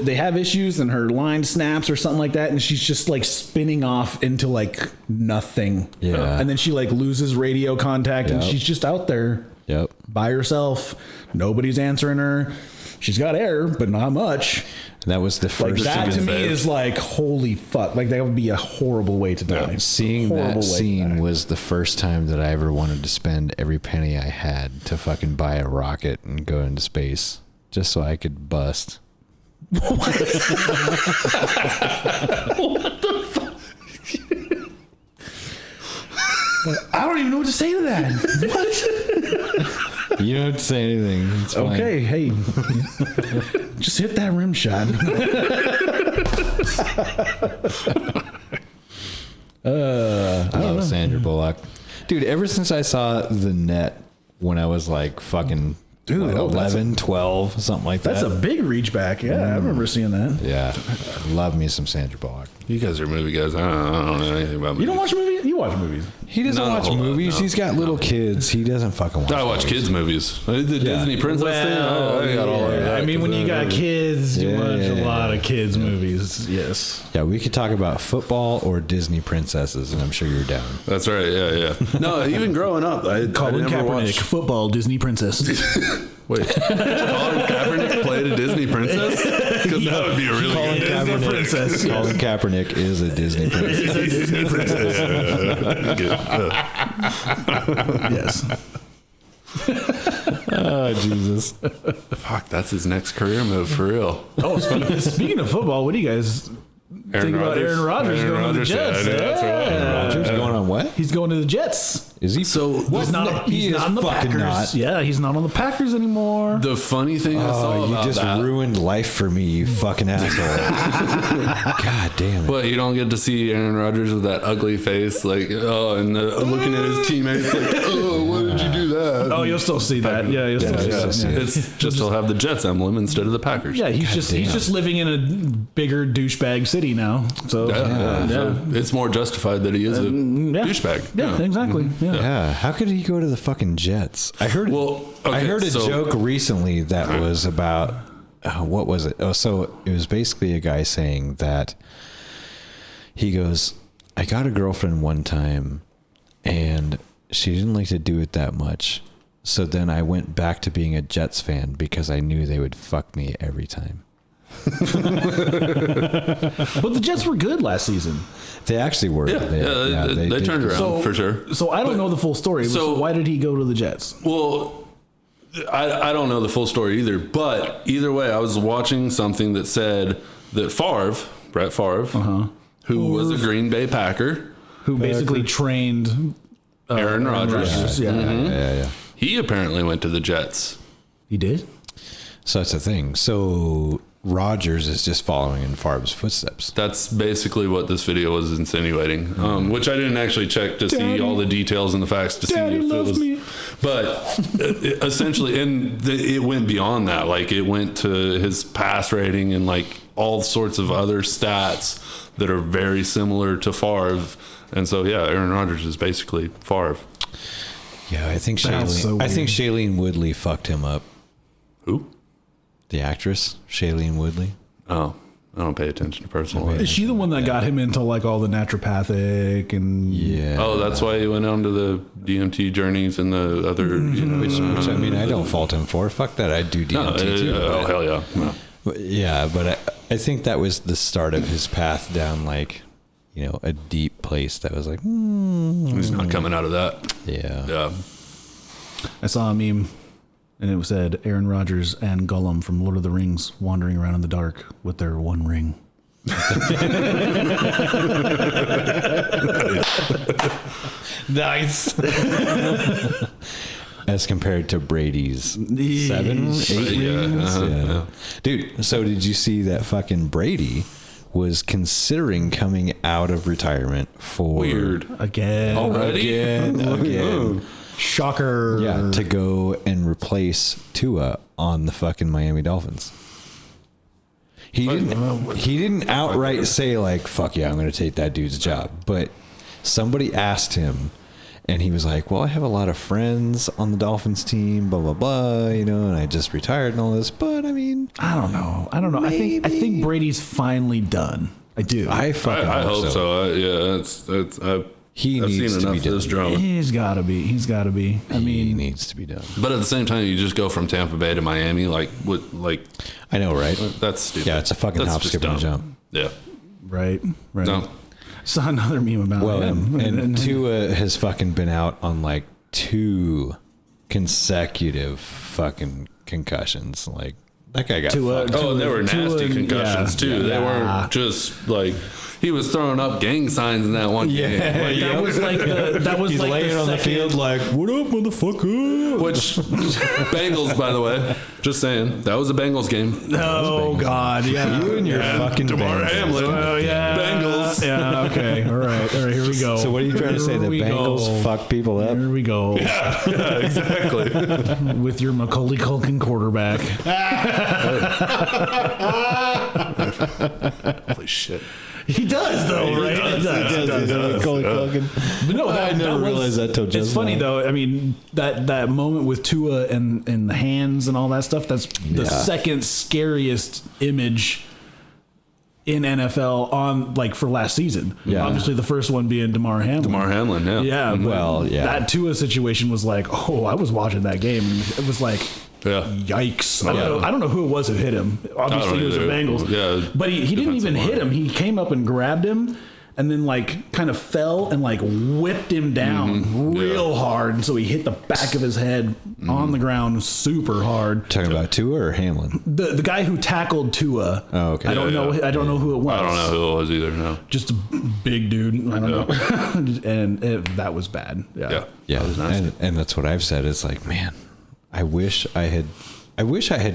They have issues and her line snaps or something like that, and she's just like spinning off into like nothing. Yeah. And then she like loses radio contact and she's just out there. Yep. By herself. Nobody's answering her. She's got air, but not much. That was the first. Like that to me is like, holy fuck. Like that would be a horrible way to die. Seeing that scene was the first time that I ever wanted to spend every penny I had to fucking buy a rocket and go into space just so I could bust. What the fuck? I don't even know what to say to that. What? You don't have to say anything. It's fine. Okay, hey. Just hit that rim shot. Sandra Bullock. Dude, ever since I saw The Net when I was like fucking 11, 12, something like that. That's a big reach back. Yeah, I remember seeing that. Yeah. Love me some Sandra Bullock. You guys are movie guys. I don't know anything about movies. You don't watch movies? You watch movies. He doesn't watch movies. He's got little kids. He doesn't fucking watch I watch kids' movies. The Disney princess thing. I got all of that. I mean, when you got kids, you watch a lot of kids' movies. Yes. Yeah, we could talk about football or Disney princesses, and I'm sure you're down. That's right. Yeah. No, even growing up, Colin Kaepernick, football Disney princess. Wait, Colin Kaepernick played a Disney princess? Because that would be a really good Disney princess. Colin Kaepernick is a Disney princess. He's a Disney princess. Yes. Oh, Jesus. Fuck, that's his next career move for real. Oh, speaking of football, what do you guys think about Aaron Rodgers going to the Jets? Aaron Rodgers going on what? He's going to the Jets. Is he? So he's not on the Packers. Not. Yeah, he's not on the Packers anymore. The funny thing I saw about you just ruined life for me, you fucking asshole. God damn it. But you don't get to see Aaron Rodgers with that ugly face, like, and looking at his teammates like, oh, why did you do that? Oh, you'll still see that. Yeah, you'll still see that. It's just he'll have the Jets emblem instead of the Packers. Yeah, he's just living in a bigger douchebag city now. So so it's more justified that he is a douchebag. Yeah, exactly. Yeah. How could he go to the fucking Jets? I heard a joke recently that was about what was it? Oh, so it was basically a guy saying that he goes, I got a girlfriend one time and she didn't like to do it that much. So then I went back to being a Jets fan because I knew they would fuck me every time. But the Jets were good last season. They actually were. They turned around for sure. So I don't know the full story. So why did he go to the Jets? Well, I don't know the full story either. But either way, I was watching something that said that Brett Favre, who was a Green Bay Packer, who basically trained Aaron Rodgers. Yeah. He apparently went to the Jets. He did? So that's the thing. So Rodgers is just following in Favre's footsteps. That's basically what this video was insinuating, which I didn't actually check to see all the details and the facts to see if it was. Me. But essentially, and it went beyond that. Like it went to his pass rating and like all sorts of other stats that are very similar to Favre. And so, yeah, Aaron Rodgers is basically Favre. Yeah, I think Shailene Woodley fucked him up. Who? The actress, Shailene Woodley. Oh, I don't pay attention to personal life. Is she the one that got him into like all the naturopathic and... Yeah. Oh, that's why he went on to the DMT journeys and the other... Which I mean, I don't fault him for. Fuck that, I'd do DMT too. Oh, hell yeah. No. Yeah, but I think that was the start of his path down like, a deep place that was like... He's not coming out of that. Yeah. I saw a meme. And it said Aaron Rodgers and Gollum from Lord of the Rings wandering around in the dark with their one ring. Nice. As compared to Brady's 7, 8 rings. Yeah. Dude, so did you see that fucking Brady was considering coming out of retirement for... Weird. Again. Already? Again. Shocker. Yeah, to go and replace Tua on the fucking Miami Dolphins. He didn't outright say like, fuck yeah, I'm going to take that dude's job. But somebody asked him and he was like, well, I have a lot of friends on the Dolphins team, blah, blah, blah, and I just retired and all this. But I mean, I don't know. I think Brady's finally done. I do. I hope so. He needs to be done. This drama. He's got to be. I mean, he needs to be done. But at the same time, you just go from Tampa Bay to Miami, I know, right? That's stupid. Yeah, it's a fucking hop, skip, and jump. Yeah. Right. No. Saw another meme about him. And Tua has fucking been out on like 2 consecutive fucking concussions. Like that guy got fucked. And they were nasty concussions too. They weren't just like He was throwing up gang signs in that one game. Like, that was He's like laying on the field like, what up, motherfucker? Which Bengals, by the way, just saying, that was a Bengals game. Oh God, yeah. You and your fucking Damar Bengals. Hamlin. Oh yeah, Bengals. Yeah, okay, all right, here we go. So what are you trying to say? The Bengals fuck people up? Here we go. Yeah, exactly. With your Macaulay Culkin quarterback. Holy shit. He does though, right? He does. But no, I never realized that till just It's funny now. though. I mean, that moment with Tua and the hands and all that stuff. That's the second scariest image in NFL on like for last season. Yeah. Obviously, the first one being Damar Hamlin. Damar Hamlin, yeah. Yeah. Well, yeah. That Tua situation was like, oh, I was watching that game. And it was like, Yeah. yikes. I don't know who it was who hit him. Obviously, it was the Bengals. Yeah. But he didn't even hit him. He came up and grabbed him and then like kind of fell and like whipped him down real hard. And so he hit the back of his head on the ground super hard. Talking about Tua or Hamlin? The guy who tackled Tua. Oh, okay. I don't know who it was. I don't know who it was either, no. Just a big dude. I don't know. And that was bad. Yeah. Yeah, That was nasty. and that's what I've said. It's like, man, I wish I had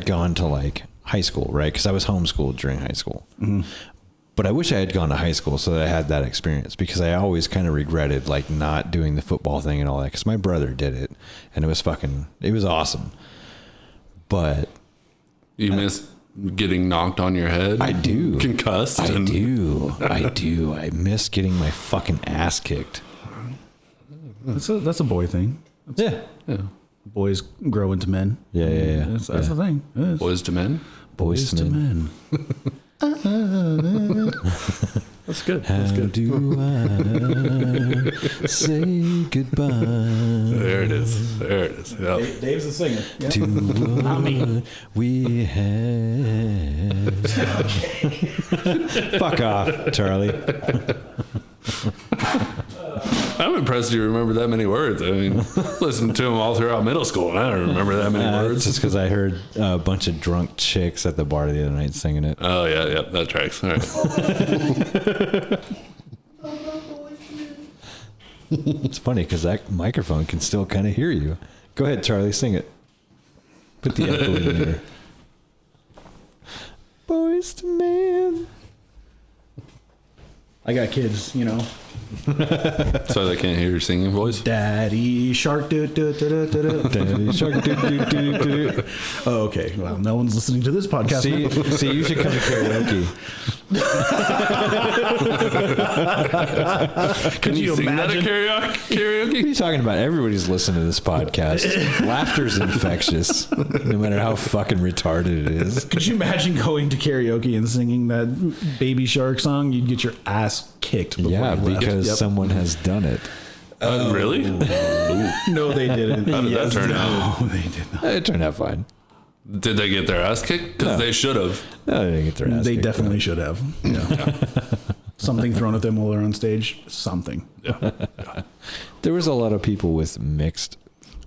gone to like high school, right? Because I was homeschooled during high school. But I wish I had gone to high school so that I had that experience, because I always kind of regretted like not doing the football thing and all that, because my brother did it and it was awesome. But You missed getting knocked on your head? I do. Concussed? I do. I miss getting my fucking ass kicked. That's a boy thing. Yeah. Boys grow into men. Yeah. That's the thing. It is. Boys to men? Boys to men. That's good. How do I say goodbye? There it is. Yep. Dave's the singer. To what we had. Fuck off, Charlie. I'm impressed you remember that many words. I mean, listened to them all throughout middle school, and I don't remember that many It's words. just because I heard a bunch of drunk chicks at the bar the other night singing it. Oh, yeah, that tracks. All right. It's funny because that microphone can still kind of hear you. Go ahead, Charlie, sing it. Put the echo in there. Boys to men. I got kids, you know. So they can't hear your singing voice? Daddy shark. Daddy shark. Oh, okay. Well, no one's listening to this podcast. See, you should come to karaoke. Can you sing imagine? that at karaoke? What are you talking about? Everybody's listening to this podcast. Laughter's infectious, no matter how fucking retarded it is. Could you imagine going to karaoke and singing that Baby Shark song? You'd get your ass kicked. Before Yeah, you left. because someone has done it. Really? No, they didn't. How did that turn out? No, they did not. It turned out fine. Did they get their ass kicked? Because No. they should have. No, they didn't get their ass They kicked, definitely should have. Yeah. Something thrown at them while they're on stage. Something. Yeah. There was a lot of people with mixed,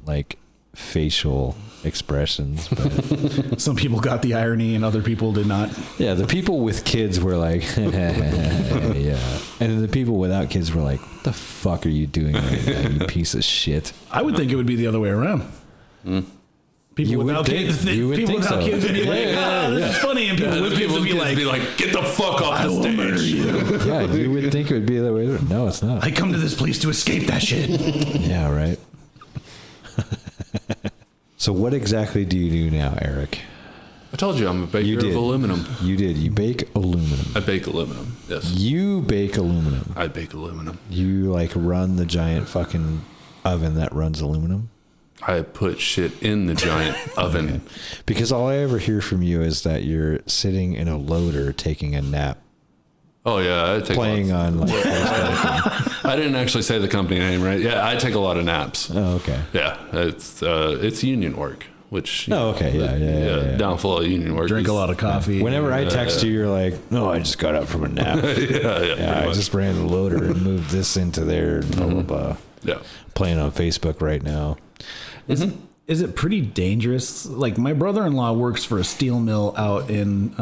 like, facial expressions. But Some people got the irony and other people did not. yeah, the people with kids were like, yeah. And then the people without kids were like, what the fuck are you doing right now, you piece of shit? I would think it would be the other way around. People You would without think- kids, you would people think without so. kids would be like, this is funny. And people with kids would be like, get the fuck off I the will murder stage. you. Yeah, you would think it would be the way. No, it's not. I come to this place to escape that shit. Yeah, right. So what exactly do you do now, Eric? I told you I'm a baker You did. of aluminum. You did. You bake aluminum. I bake aluminum. Yes. You bake aluminum. I bake aluminum. You like run the giant fucking oven that runs aluminum? I put shit in the giant oven. Because all I ever hear from you is that you're sitting in a loader taking a nap, Oh yeah, I take playing lots. on like Facebook. I didn't actually say the company name, right? Yeah, I take a lot of naps. Oh, okay. Yeah, it's union work, which Oh, okay. Yeah. downfall of union work. Drink is- a lot of coffee. Whenever I text you, you're like, "No, I just got up from a nap. Yeah, Yeah, pretty I much. just ran the loader and moved this into there, and blah blah blah." Yeah. Playing on Facebook right now. Isn't is it pretty dangerous? Like my brother-in-law works for a steel mill out in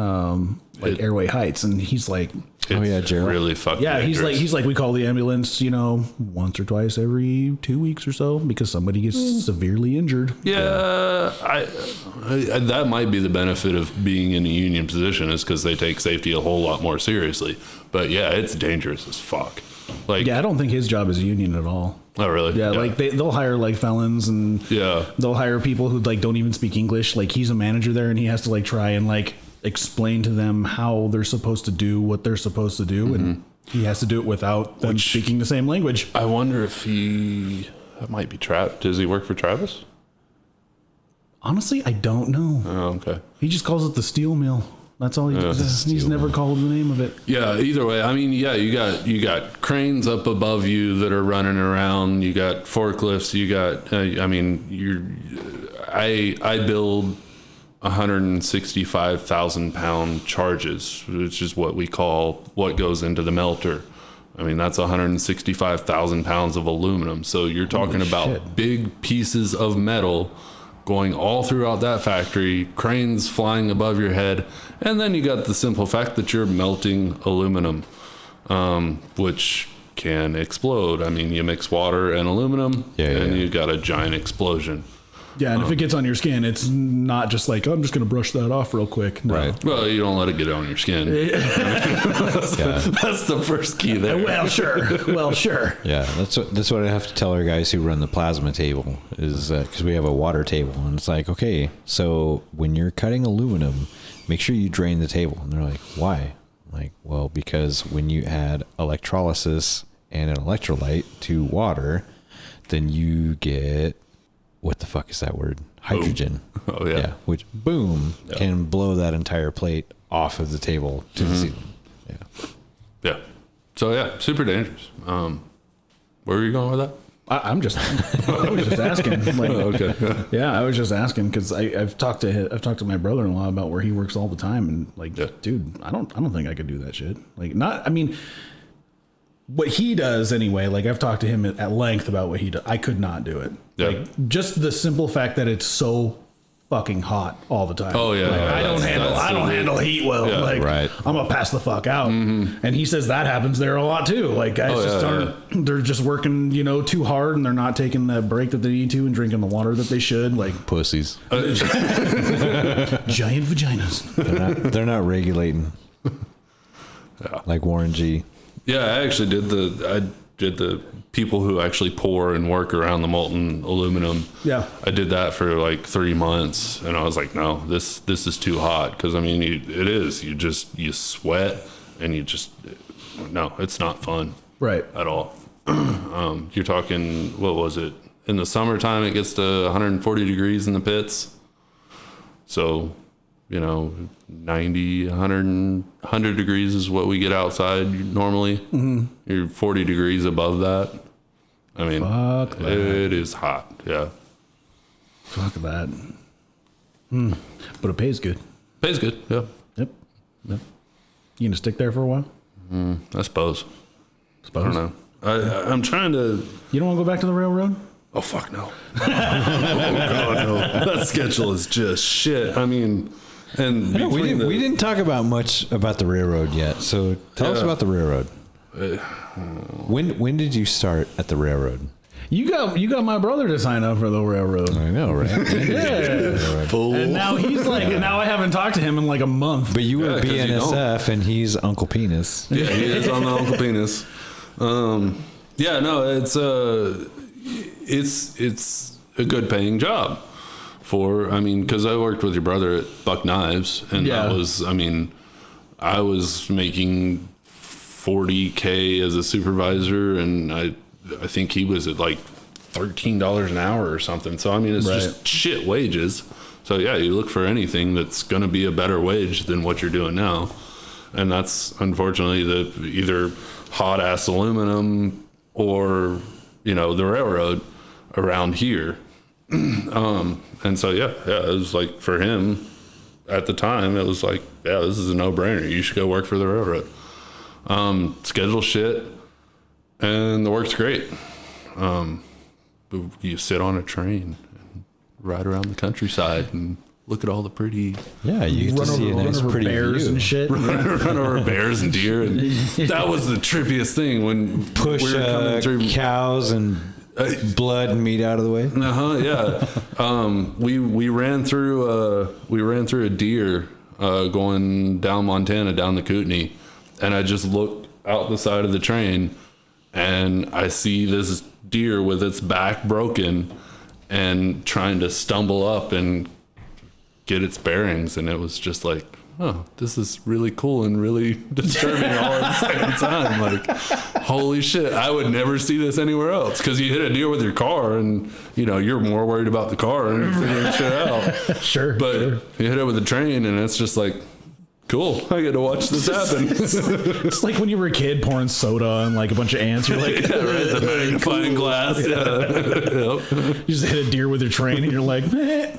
Airway Heights, and he's like, oh yeah, Gerald. Really fucking dangerous. he's like we call the ambulance, once or twice every 2 weeks or so because somebody gets severely injured. Yeah, I that might be the benefit of being in a union position is because they take safety a whole lot more seriously. But yeah, it's dangerous as fuck. Like, yeah, I don't think his job is a union at all. Oh, really? Yeah, like they'll hire like felons and they'll hire people who like don't even speak English. Like he's a manager there and he has to like try and like explain to them how they're supposed to do what they're supposed to do, and he has to do it without them speaking the same language. I wonder if that might be Does he work for Travis? Honestly, I don't know. Oh, okay. He just calls it the steel mill. That's all he does. He's never called the name of it. Yeah, either way. I mean, yeah, you got cranes up above you that are running around. You got forklifts. You got, I build 165,000 pound charges, which is what goes into the melter. I mean, that's 165,000 pounds of aluminum. So you're talking about big pieces of metal going all throughout that factory, cranes flying above your head. And then you got the simple fact that you're melting aluminum, which can explode. I mean, you mix water and aluminum and you got a giant explosion. Yeah, and if it gets on your skin, it's not just like, I'm just going to brush that off real quick. No. Right. Well, you don't let it get on your skin. That's the first key there. Well, sure. Yeah, that's what I have to tell our guys who run the plasma table is because we have a water table. And it's like, okay, so when you're cutting aluminum, make sure you drain the table. And they're like, why? I'm like, well, because when you add electrolysis and an electrolyte to water, then you get... what the fuck is that word? Hydrogen. Boom. Oh, yeah. Which, can blow that entire plate off of the table to the ceiling. Yeah. Yeah. So, yeah, super dangerous. Where were you going with that? I was just asking. Like, okay. Yeah, I was just asking because I've talked to my brother-in-law about where he works all the time, and like, dude, I don't think I could do that shit. Like, what he does anyway, like I've talked to him at length about what he does. I could not do it. Yeah. Like just the simple fact that it's so fucking hot all the time. Oh yeah. Like, I don't handle heat well. Yeah, like I'm gonna pass the fuck out. Mm-hmm. And he says that happens there a lot too. Like guys they're just working, too hard and they're not taking the break that they need to and drinking the water that they should. Like pussies. Giant vaginas. They're not regulating. Yeah. Like Warren G. Yeah, I actually did the people who actually pour and work around the molten aluminum. Yeah. I did that for like 3 months and I was like, no, this is too hot. Cause I mean, it is, you sweat and no, it's not fun. Right. At all. You're talking, what was it? In the summertime, it gets to 140 degrees in the pits. So, 90, 100 degrees is what we get outside normally. Mm-hmm. You're 40 degrees above that. I mean, it is hot. Yeah. Fuck that. But it pays good. Pays good. Yeah. Yep. You gonna stick there for a while? I suppose. I don't know. I'm trying to. You don't want to go back to the railroad? Oh, fuck no. Oh, God, no. That schedule is just shit. I mean... And we didn't talk about much about the railroad yet. So tell us about the railroad. When did you start at the railroad? You got my brother to sign up for the railroad. I know, right? Yeah. And now he's like, now I haven't talked to him in like a month. But you were BNSF and he's Uncle Penis. Yeah, he is on the Uncle Penis. Yeah, no, it's a good paying job. Because I worked with your brother at Buck Knives, and that was, I was making $40K as a supervisor, and I think he was at like $13 an hour or something. So, it's just shit wages. So, yeah, you look for anything that's going to be a better wage than what you're doing now. And that's, unfortunately, the either hot-ass aluminum or, the railroad around here. And so, it was like for him at the time, it was like, this is a no-brainer. You should go work for the railroad. Schedule shit, and the work's great. You sit on a train and ride around the countryside and look at all the pretty. Yeah, you get to see a nice pretty bears view. And shit. Run over bears and deer. And that was the trippiest thing when push we were coming through cows and blood and meat out of the way. Yeah. We ran through a deer going down Montana, down the Kootenai, and I just looked out the side of the train and I see this deer with its back broken and trying to stumble up and get its bearings, and it was just like, oh, this is really cool and really disturbing all at the same time. Like, holy shit, I would never see this anywhere else, because you hit a deer with your car and you're more worried about the car and figuring shit out. Sure. But you hit it with a train and it's just like, cool, I get to watch this happen. It's like when you were a kid pouring soda on like a bunch of ants. You're like, yeah, right, the magnifying glass. Yeah. Yep. You just hit a deer with your train and you're like, meh.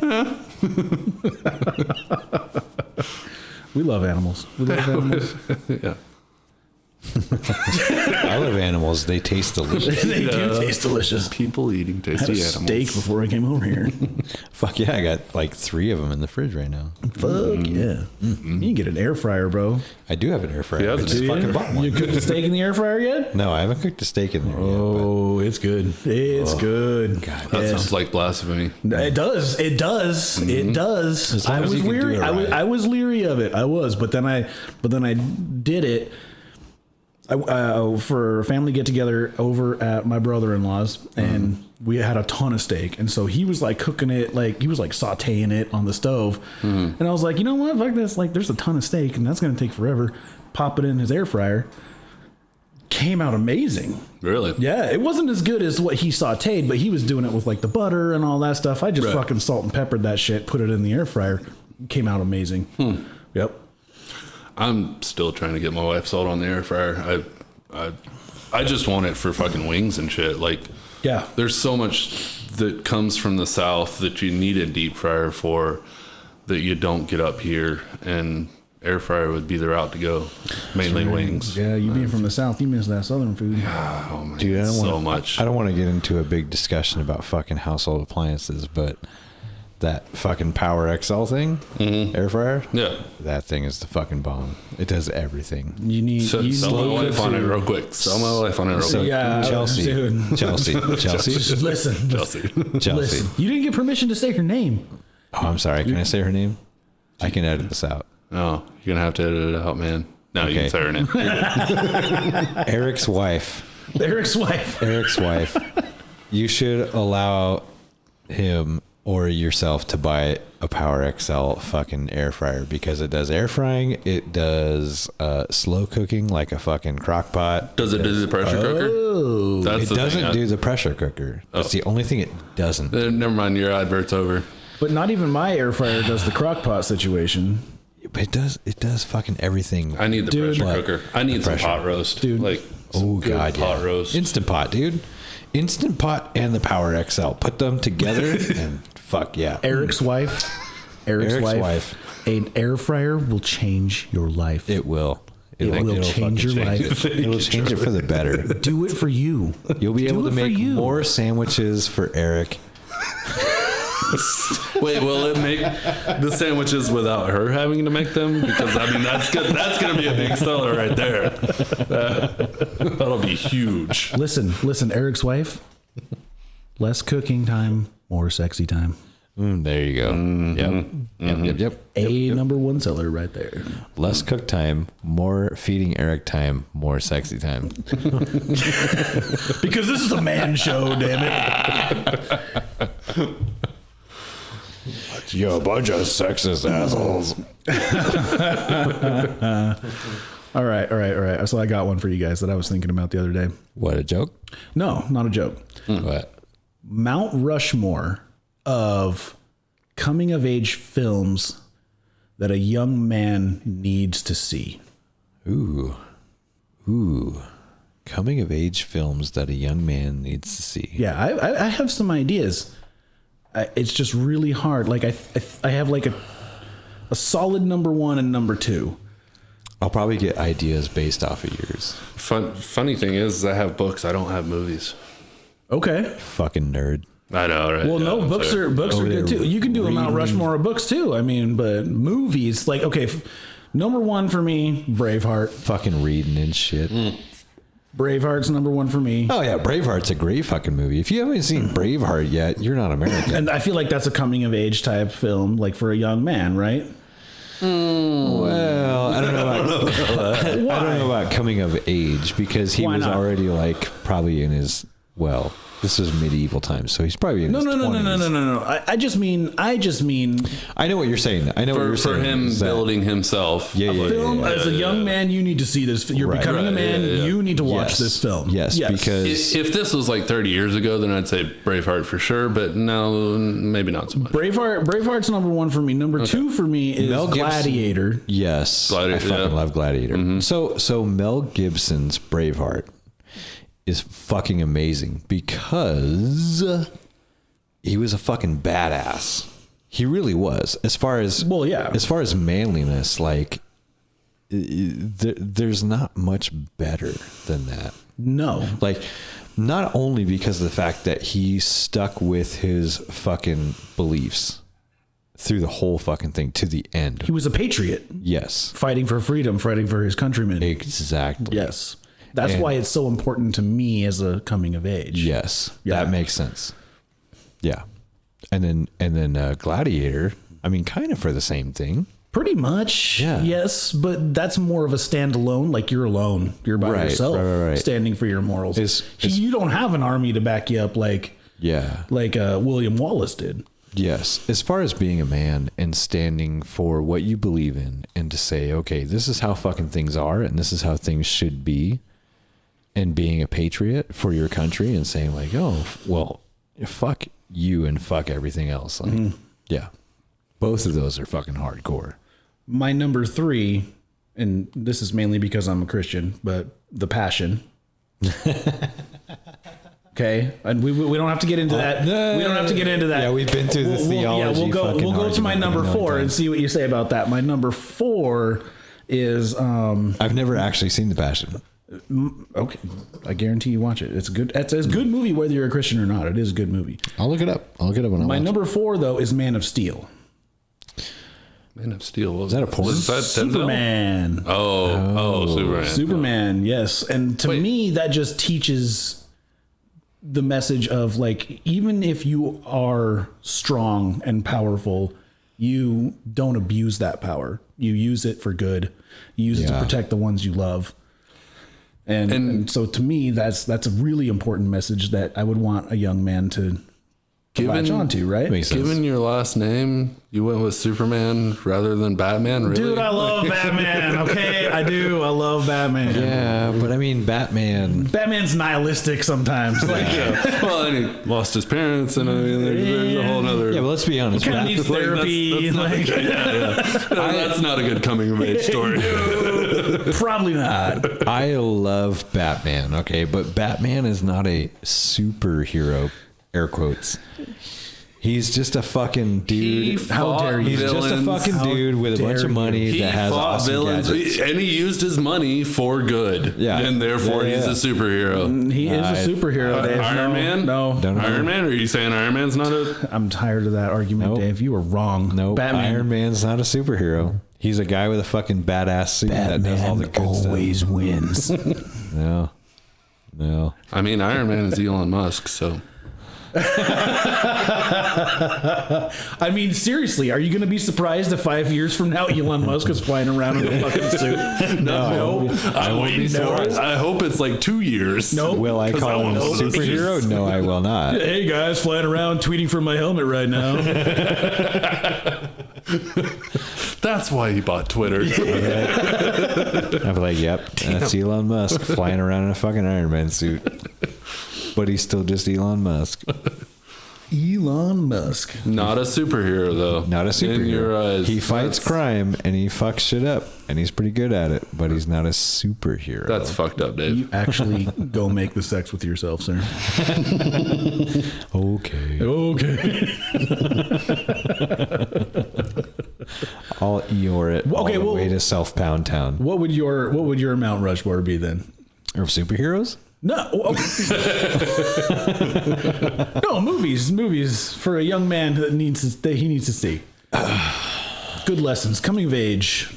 We love animals. Yeah. I love animals. They taste delicious. They do taste delicious. People eating tasty animals. Steak before I came over here. Fuck yeah, I got like 3 of them in the fridge right now. Fuck yeah. Mm-hmm. You can get an air fryer, bro. I do have an air fryer. Yeah, I just fucking bought one. You cooked a steak in the air fryer yet? No, I haven't cooked a steak in there yet. Oh, it's good. It's good. God, That sounds like blasphemy. It does. It does. It does. As long I as was you can do leery. it right. I was leery of it. I was, but then I did it. For a family get together over at my brother-in-law's, and we had a ton of steak, and so he was like cooking it, like he was like sauteing it on the stove, and I was like, you know what, fuck this, like there's a ton of steak and that's gonna take forever. Pop it in his air fryer. Came out amazing. Really? Yeah, it wasn't as good as what he sauteed, but he was doing it with like the butter and all that stuff. I just fucking salt and peppered that shit, put it in the air fryer. Came out amazing. Yep. I'm still trying to get my wife sold on the air fryer. I just want it for fucking wings and shit. Like, yeah, there's so much that comes from the South that you need a deep fryer for that you don't get up here, and air fryer would be the route to go. Mainly wings. Yeah, you being from the South, you miss that Southern food. Oh man, dude, much. I don't want to get into a big discussion about fucking household appliances, but that fucking Power XL thing, air fryer, that thing is the fucking bomb. It does everything. You need sell my wife on it real quick. Sell my wife on it real quick. Yeah, Chelsea. Listen. Listen. You didn't get permission to say her name. Oh, I'm sorry. Can I say her name? I can edit this out. Oh, you're gonna have to edit it out, man. No, you can say her name. Eric's wife. You should allow him or yourself to buy a Power XL fucking air fryer, because it does air frying, it does slow cooking like a fucking crock pot. Does it do the pressure cooker? It doesn't do the pressure cooker. That's the only thing it doesn't. Never mind, your advert's over. But not even my air fryer does the crock pot situation. But it does fucking everything. I need the pressure cooker. I need some pot roast. Dude. Like, pot roast. Instant Pot, dude. Instant Pot and the Power XL. Put them together and fuck yeah. Eric's wife. An air fryer will change your life. It will. It'll change your life. It'll change it for the better. Do it for you. You'll be able to make more sandwiches for Eric. Wait, will it make the sandwiches without her having to make them? Because I mean, that's gonna be a big seller right there. That'll be huge. Listen, Eric's wife. Less cooking time, more sexy time. There you go. Yep. Number one seller right there. Less cook time, more feeding Eric time, more sexy time. Because this is a man show, damn it. You're a bunch of sexist assholes. All right. So I got one for you guys that I was thinking about the other day. What, a joke? No, not a joke. What? Mount Rushmore of coming of age films that a young man needs to see. Ooh. Coming of age films that a young man needs to see. Yeah, I have some ideas. It's just really hard. Like I have like a solid number 1 and number 2. I'll probably get ideas based off of yours. Funny thing is, I have books. I don't have movies. Okay. Fucking nerd. I know, right? Well, no, books are good too. You can do a Mount Rushmore of books too. I mean, but movies, like, okay, number one for me, Braveheart. Fucking reading and shit. Braveheart's number one for me. Oh yeah, Braveheart's a great fucking movie. If you haven't seen Braveheart yet, you're not American. And I feel like that's a coming of age type film, like for a young man, right? Well, I don't know about coming of age, because he was already like probably in his, well, this is medieval times, so he's probably in his 20s. No. I just mean. I know what you're saying. I know what you're saying. For him building himself. As a young man, you need to see this. You're becoming a man. You need to watch this film. Yes, because if this was like 30 years ago, then I'd say Braveheart for sure. But no, maybe not so much. Braveheart's number one for me. Number two for me is Gladiator. Yes, Gladiator, I fucking love Gladiator. Mm-hmm. So Mel Gibson's Braveheart is fucking amazing because he was a fucking badass. He really was. As far as manliness, like there's not much better than that. No, like not only because of the fact that he stuck with his fucking beliefs through the whole fucking thing to the end. He was a patriot. Yes, fighting for freedom, fighting for his countrymen. Exactly. Yes. That's why it's so important to me as a coming of age. Yes, that makes sense. Yeah, and then Gladiator. I mean, kind of for the same thing. Pretty much. Yeah. Yes, but that's more of a standalone. Like you're alone. You're by yourself, standing for your morals. You don't have an army to back you up, like William Wallace did. Yes, as far as being a man and standing for what you believe in, and to say, okay, this is how fucking things are, and this is how things should be. And being a patriot for your country and saying like, oh, well, fuck you and fuck everything else. Like, yeah, both of those are fucking hardcore. My number three, and this is mainly because I'm a Christian, but The Passion. Okay, and we don't have to get into that. We don't have to get into that. Yeah, we've been through the theology. We'll go to my number four and see what you say about that. My number four is I've never actually seen The Passion. Okay, I guarantee you watch it. It's good. It's a good movie whether you're a Christian or not. It is a good movie. I'll look it up. When my number four though is Man of Steel. Man of Steel. Was that a porn? Was that Superman? Superman. Superman. Yes, and to me that just teaches the message of like, even if you are strong and powerful, you don't abuse that power. You use it for good. You use it to protect the ones you love. And so to me, that's a really important message that I would want a young man to latch onto, right? Given your last name, you went with Superman rather than Batman, really? Dude, I love Batman, okay? I do. I love Batman. Yeah, but I mean, Batman's nihilistic sometimes. Like, well, and he lost his parents, and I mean, there's a whole other... Yeah, but let's be honest. He kind of needs therapy. That's not a good coming of age story. Probably not. I love Batman, okay? But Batman is not a superhero, air quotes. He's just a fucking dude. How dare you? He's just a fucking dude with a bunch of money that has awesome villains, and he used his money for good. Yeah, and therefore he's a superhero. He is a superhero. Dave. Iron Man? No. Iron Man? Are you saying Iron Man's not a? I'm tired of that argument, Dave. You were wrong. No, Iron Man's not a superhero. He's a guy with a fucking badass suit that does all the good stuff. Always wins. No. I mean, Iron Man is Elon Musk, so. I mean, seriously, are you going to be surprised if 5 years from now Elon Musk is flying around in a fucking suit? No. I won't be surprised. I hope it's like 2 years. No. Will I call him a superhero? No, I will not. Hey guys, flying around tweeting from my helmet right now. That's why he bought Twitter. I'm like, yep, that's Elon Musk flying around in a fucking Iron Man suit. But he's still just Elon Musk. Elon Musk. Not a superhero, though. Not a superhero. In your eyes. He fights crime and he fucks shit up. And he's pretty good at it. But he's not a superhero. That's fucked up, Dave. You actually go make the sex with yourself, sir. Okay. I'll Eeyore it all the way to Self-Pound Town. What would your Mount Rushmore be then? Of superheroes? No. No, movies for a young man that he needs to see. Good lessons, coming of age.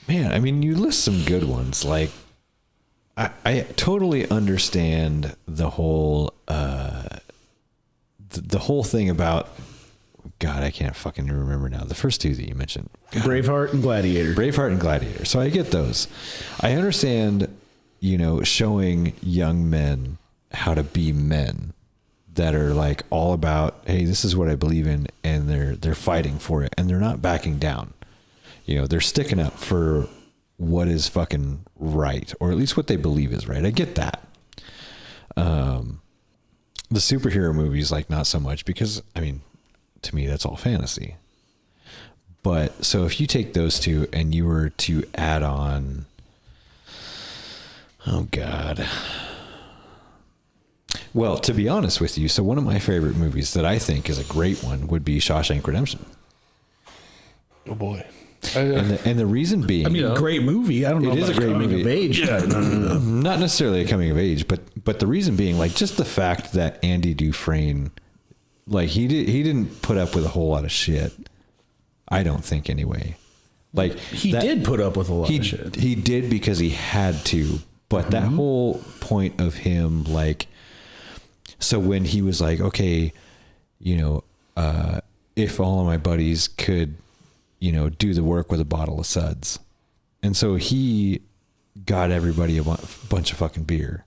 Man, I mean, you list some good ones. Like, I totally understand the whole the whole thing about, God, I can't fucking remember now. The first two that you mentioned. God. Braveheart and Gladiator. So I get those. I understand, showing young men how to be men that are like all about, hey, this is what I believe in, and they're fighting for it, and they're not backing down. They're sticking up for what is fucking right, or at least what they believe is right. I get that. The superhero movies, like, not so much, because, I mean, to me, that's all fantasy. But so if you take those two and you were to add on, oh God. Well, to be honest with you, so one of my favorite movies that I think is a great one would be Shawshank Redemption. Oh boy. And the reason being, I mean, great movie. I don't know. It is a great coming movie. Of age. Yeah, no. Not necessarily a coming of age, but the reason being, like, just the fact that Andy Dufresne, like, he didn't put up with a whole lot of shit. I don't think, anyway. Like, he did put up with a lot of shit. He did, because he had to. But that whole point of him, like, so when he was like, okay, if all of my buddies could, do the work with a bottle of suds. And so he got everybody a bunch of fucking beer.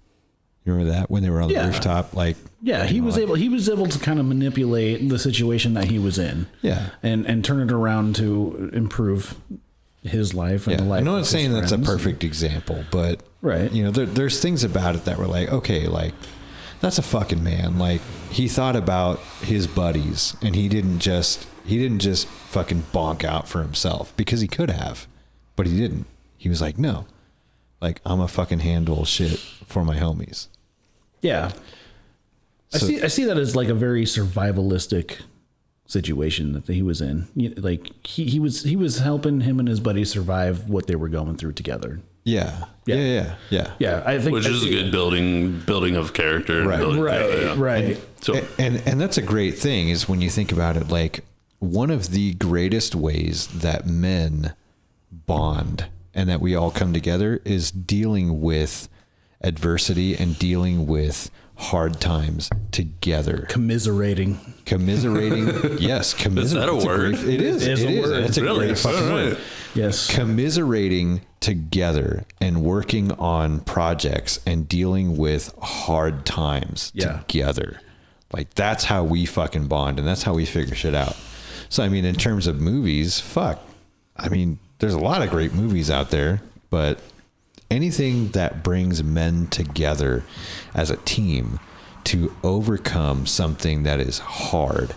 You remember that when they were on the rooftop? Like, yeah, he was able to kind of manipulate the situation that he was in. Yeah. And turn it around to improve his life and the life. I'm not saying that's a perfect example, but right. There's things about it that were like, okay, like, that's a fucking man. Like, he thought about his buddies, and he didn't just fucking bonk out for himself, because he could have, but he didn't. He was like, no, like, I'm a fucking handle shit for my homies. Yeah. So, I see that as like a very survivalistic situation that he was in. Like, he was helping him and his buddies survive what they were going through together. Yeah. I think, which is a good building of character. Right. And that's a great thing, is when you think about it, like, one of the greatest ways that men bond and that we all come together is dealing with adversity and dealing with hard times together. Commiserating. Yes. Is that a word? It is. It's a great fucking word. Yes. Commiserating together and working on projects and dealing with hard times together. Like, that's how we fucking bond, and that's how we figure shit out. So, I mean, in terms of movies, there's a lot of great movies out there, but anything that brings men together as a team to overcome something that is hard,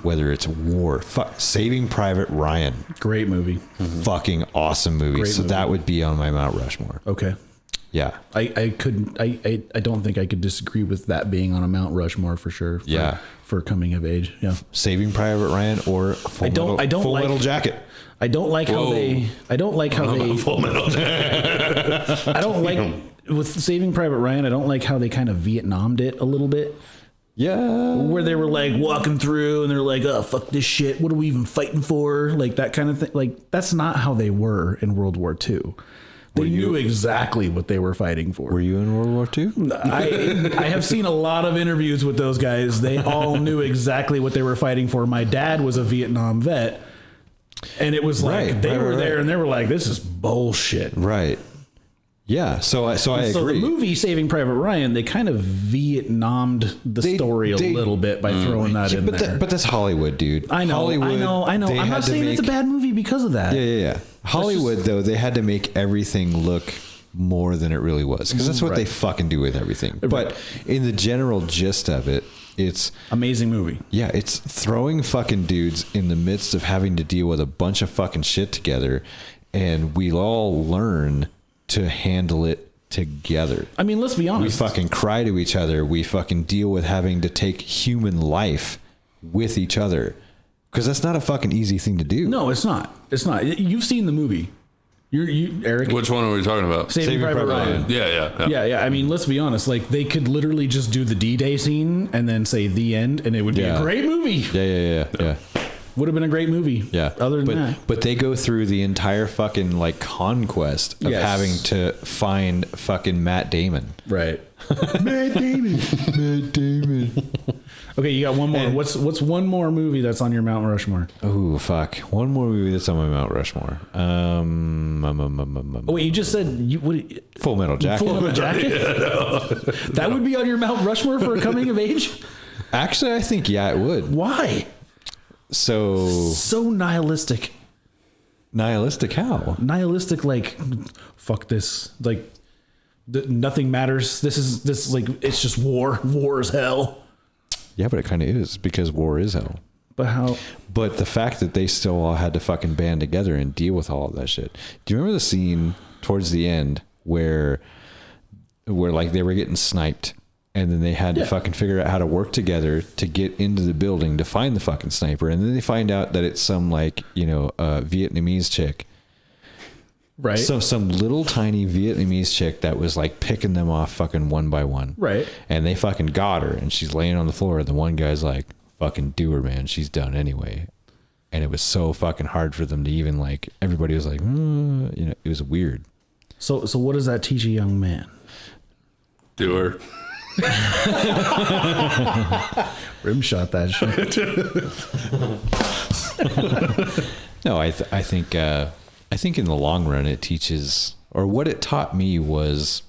whether it's war, Saving Private Ryan. Great movie. Fucking awesome movie. So that would be on my Mount Rushmore. Okay. Yeah. I don't think I could disagree with that being on a Mount Rushmore for sure. For coming of age. Yeah. Saving Private Ryan or Full Metal Jacket. I don't like how they Full Metal Jacket. I don't like with Saving Private Ryan. I don't like how they kind of Vietnamed it a little bit. Yeah. Where they were like walking through and they're like, oh, fuck this shit. What are we even fighting for? Like, that kind of thing. Like, that's not how they were in World War II. They knew exactly what they were fighting for. Were you in World War II? I have seen a lot of interviews with those guys. They all knew exactly what they were fighting for. My dad was a Vietnam vet. And it was like they were there and they were like, this is bullshit. Right. Yeah. So I agree. So the movie Saving Private Ryan, they kind of Vietnamed the story a little bit by throwing that in there. But that's Hollywood, dude. I know. I'm not saying it's a bad movie because of that. Yeah. Hollywood, though, they had to make everything look more than it really was, because that's what they fucking do with everything. But in the general gist of it, it's amazing movie. Yeah, it's throwing fucking dudes in the midst of having to deal with a bunch of fucking shit together, and we all learn to handle it together. I mean, let's be honest. We fucking cry to each other. We fucking deal with having to take human life with each other, because that's not a fucking easy thing to do. No, it's not. It's not. You've seen the movie. You, Eric. Which one are we talking about? Saving Private Ryan. Yeah. I mean, let's be honest. Like, they could literally just do the D-Day scene and then say the end, and it would be a great movie. Yeah. Would have been a great movie. Yeah. Other than that. But they go through the entire fucking like conquest of having to find fucking Matt Damon. Right. Matt Damon. Okay, you got one more. What's one more movie that's on your Mount Rushmore? Oh fuck! One more movie that's on my Mount Rushmore. Wait, you just said Full Metal Jacket. Full Metal Jacket. That would be on your Mount Rushmore for a coming of age. Actually, I think it would. Why? So nihilistic. Nihilistic how? Nihilistic, like fuck this. Like nothing matters. This is like it's just war. War is hell. Yeah, but it kind of is because war is hell. But how? But the fact that they still all had to fucking band together and deal with all of that shit. Do you remember the scene towards the end where like they were getting sniped and then they had to fucking figure out how to work together to get into the building to find the fucking sniper, and then they find out that it's some like, Vietnamese chick. Right. So some little tiny Vietnamese chick that was like picking them off fucking one by one. Right. And they fucking got her and she's laying on the floor. And the one guy's like, fucking do her, man. She's done anyway. And it was so fucking hard for them to even like, everybody was like, it was weird. So what does that teach a young man? Do her. Rim shot that shit. No, I think in the long run it teaches, or what it taught me was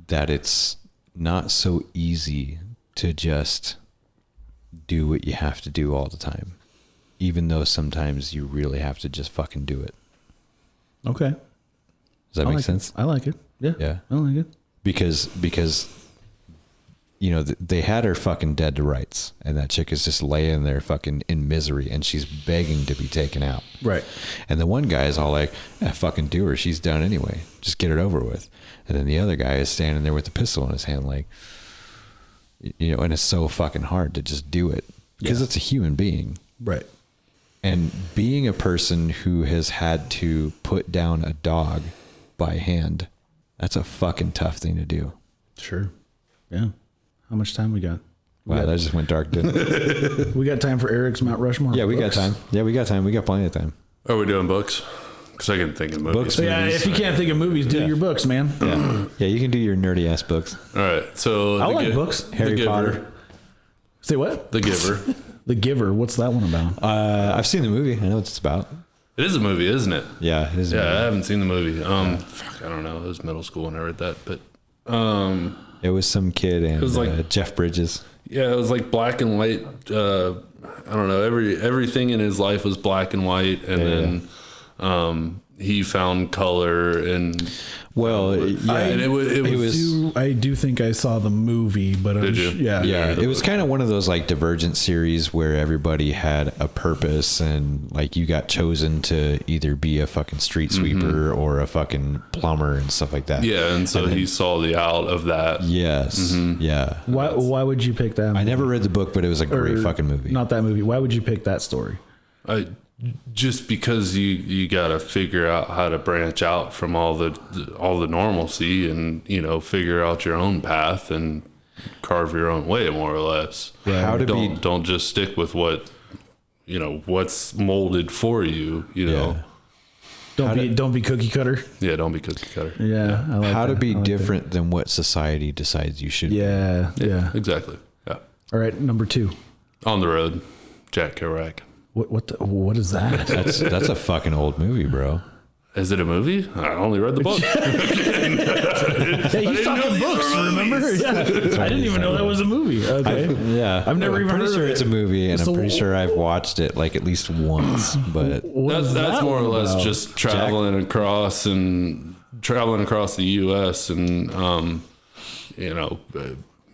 that it's not so easy to just do what you have to do all the time, even though sometimes you really have to just fucking do it. Okay. Does that make sense? I like it. Yeah. Yeah. I like it. Because they had her fucking dead to rights, and that chick is just laying there fucking in misery, and she's begging to be taken out. Right. And the one guy is all like, fucking do her. She's done anyway. Just get it over with. And then the other guy is standing there with the pistol in his hand, like, and it's so fucking hard to just do it because it's a human being. Right. And being a person who has had to put down a dog by hand, that's a fucking tough thing to do. Sure. Yeah. How much time we got? Wow, that just went dark, didn't it? We got time for Eric's Mount Rushmore. Yeah, we got time. We got plenty of time. Are we doing books? Because I can think of movies. Books, yeah, if you can't think of movies, do your books, man. Yeah, you can do your nerdy ass books. All right, so I like books. Harry Potter. Say what? The Giver. The Giver. What's that one about? I've seen the movie. I know what it's about. It is a movie, isn't it? Yeah, it is. Yeah, I haven't seen the movie. Fuck, I don't know. It was middle school when I read that, but it was some kid and it was like Jeff Bridges. Yeah, it was like black and white. I don't know. Everything in his life was black and white, and then he found color and. Well, I do think I saw the movie, but it was kind of one of those like Divergent series where everybody had a purpose and like you got chosen to either be a fucking street sweeper or a fucking plumber and stuff like that. Yeah, and so he saw the out of that. Yes, yeah. Why would you pick that movie? I never read the book, but it was a great fucking movie. Not that movie. Why would you pick that story? Just because you got to figure out how to branch out from all the normalcy and figure out your own path and carve your own way, more or less. Yeah. Don't just stick with what what's molded for you. Don't be cookie cutter. Yeah, don't be cookie cutter. Yeah, I like how that. to be different than what society decides you should. Yeah, yeah, exactly. Yeah. All right, number 2. On the Road, Jack Kerouac. What is that? That's a fucking old movie, bro. Is it a movie? I only read the book. Hey, he's talking books, remember? Yeah. I didn't even know that was a movie. Okay. I've never even pretty heard sure of it. it's a movie, and I'm pretty sure I've watched it like at least once. But that's more or less just traveling across the U.S. and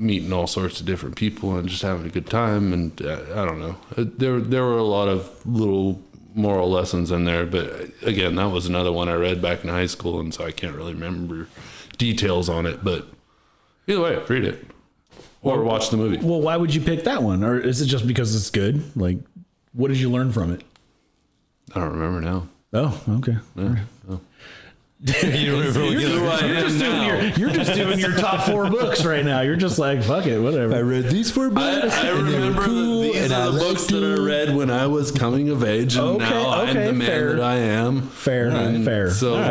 meeting all sorts of different people and just having a good time. And I don't know. There were a lot of little moral lessons in there, but again, that was another one I read back in high school, and so I can't really remember details on it. But either way, read it or watch the movie. Well, why would you pick that one? Or is it just because it's good? Like, what did you learn from it? I don't remember now. Oh, okay. Yeah. Oh. You're just doing your top 4 books right now. You're just like, fuck it, whatever. I read these 4 books. I remember these are the books that I read when I was coming of age, and now I'm the man that I am. Fair. So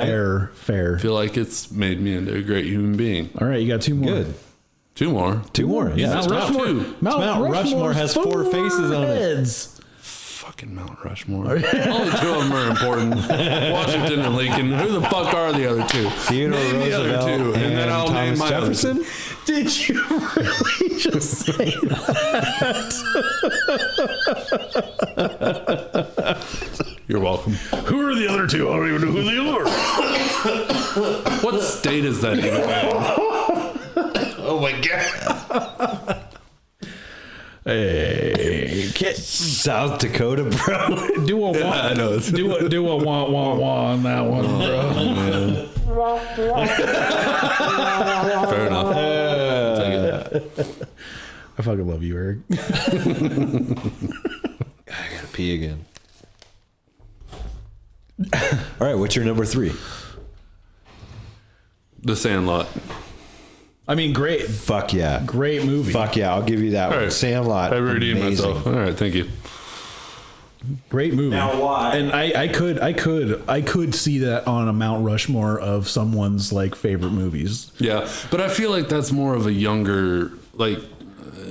fair. I feel like it's made me into a great human being. All right, you got 2 more. Good. 2 more. 2 more. Yeah. Mount Rushmore has 4 faces on it. Fucking Mount Rushmore. Only 2 of them are important. Washington and Lincoln. Who the fuck are the other 2? Theodore name Roosevelt the other 2, and then I'll Thomas name my Jefferson. Did you really just say that? You're welcome. Who are the other 2? I don't even know who they are. What state is that even in? Oh my god. Hey, South Dakota, bro. Do a want. I know. Do a want on that one, bro. Fair enough. I fucking love you, Eric. I gotta pee again. All right, what's your number 3? The Sandlot. I mean, great. Fuck yeah. Great movie. Fuck yeah, I'll give you that one. Right. Sandlot. I redeemed myself. All right, thank you. Great movie. Now why? And I could see that on a Mount Rushmore of someone's like favorite movies. Yeah, but I feel like that's more of a younger, like,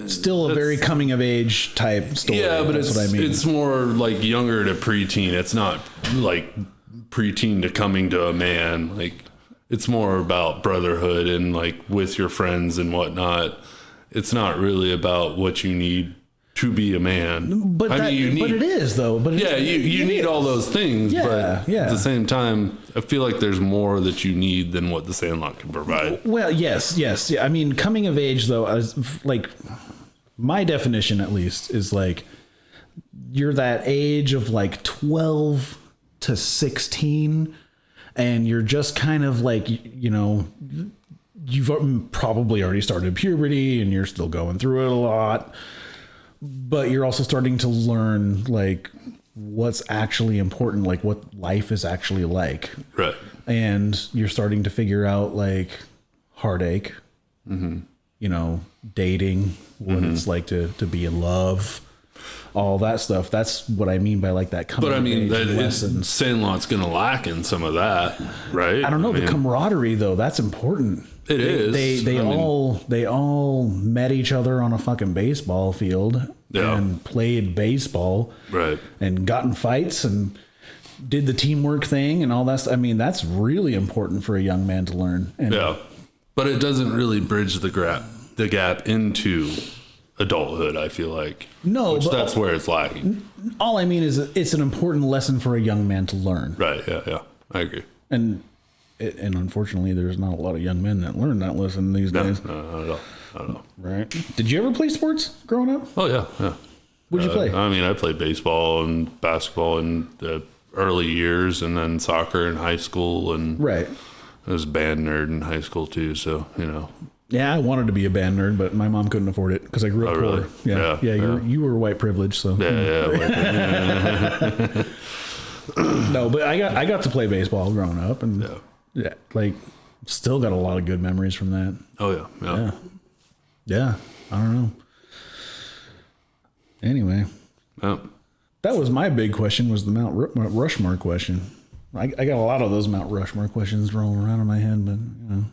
Still a very coming of age type story. yeah, but that's what I mean. it's more like younger to preteen. It's not like preteen to coming to a man. Like, it's more about brotherhood and like with your friends and whatnot. It's not really about what you need to be a man. But I mean, but it is though. But yeah, you need all those things. Yeah, but yeah. at the same time, I feel like there's more that you need than what the Sandlot can provide. Well, yes. Yeah, I mean, coming of age though, as like my definition at least is like you're that age of like 12 to 16, and you're just kind of like, you know, you've probably already started puberty and you're still going through it a lot, but you're also starting to learn like what's actually important, like what life is actually like. Right. And you're starting to figure out like heartache, you know, dating, what it's like to be in love, all that stuff. That's what I mean by like that coming But I mean, of age lessons. Sandlot's going to lack in some of that, right? I don't know, mean, the camaraderie though, that's important. It is. They all met each other on a fucking baseball field and played baseball, right? And got in fights and did the teamwork thing and all that. I mean, that's really important for a young man to learn. And yeah, but it doesn't really bridge the gap into adulthood. I feel like but that's where it's lacking. All I mean is it's an important lesson for a young man to learn. Right? Yeah. I agree. And unfortunately, there's not a lot of young men that learn that lesson these days. No, not at all. Not at all. Right? Did you ever play sports growing up? Oh yeah. What'd you play? I mean, I played baseball and basketball in the early years, and then soccer in high school, and Right. I was a band nerd in high school too. So you know. Yeah, I wanted to be a band nerd, but my mom couldn't afford it because I grew up poor. Really? Yeah. You were white privileged, so Yeah. no. But I got to play baseball growing up, and like still got a lot of good memories from that. Oh yeah. Yeah. I don't know. Anyway, that was my big question. Was the Mount Rushmore question? I got a lot of those Mount Rushmore questions rolling around in my head, but you know.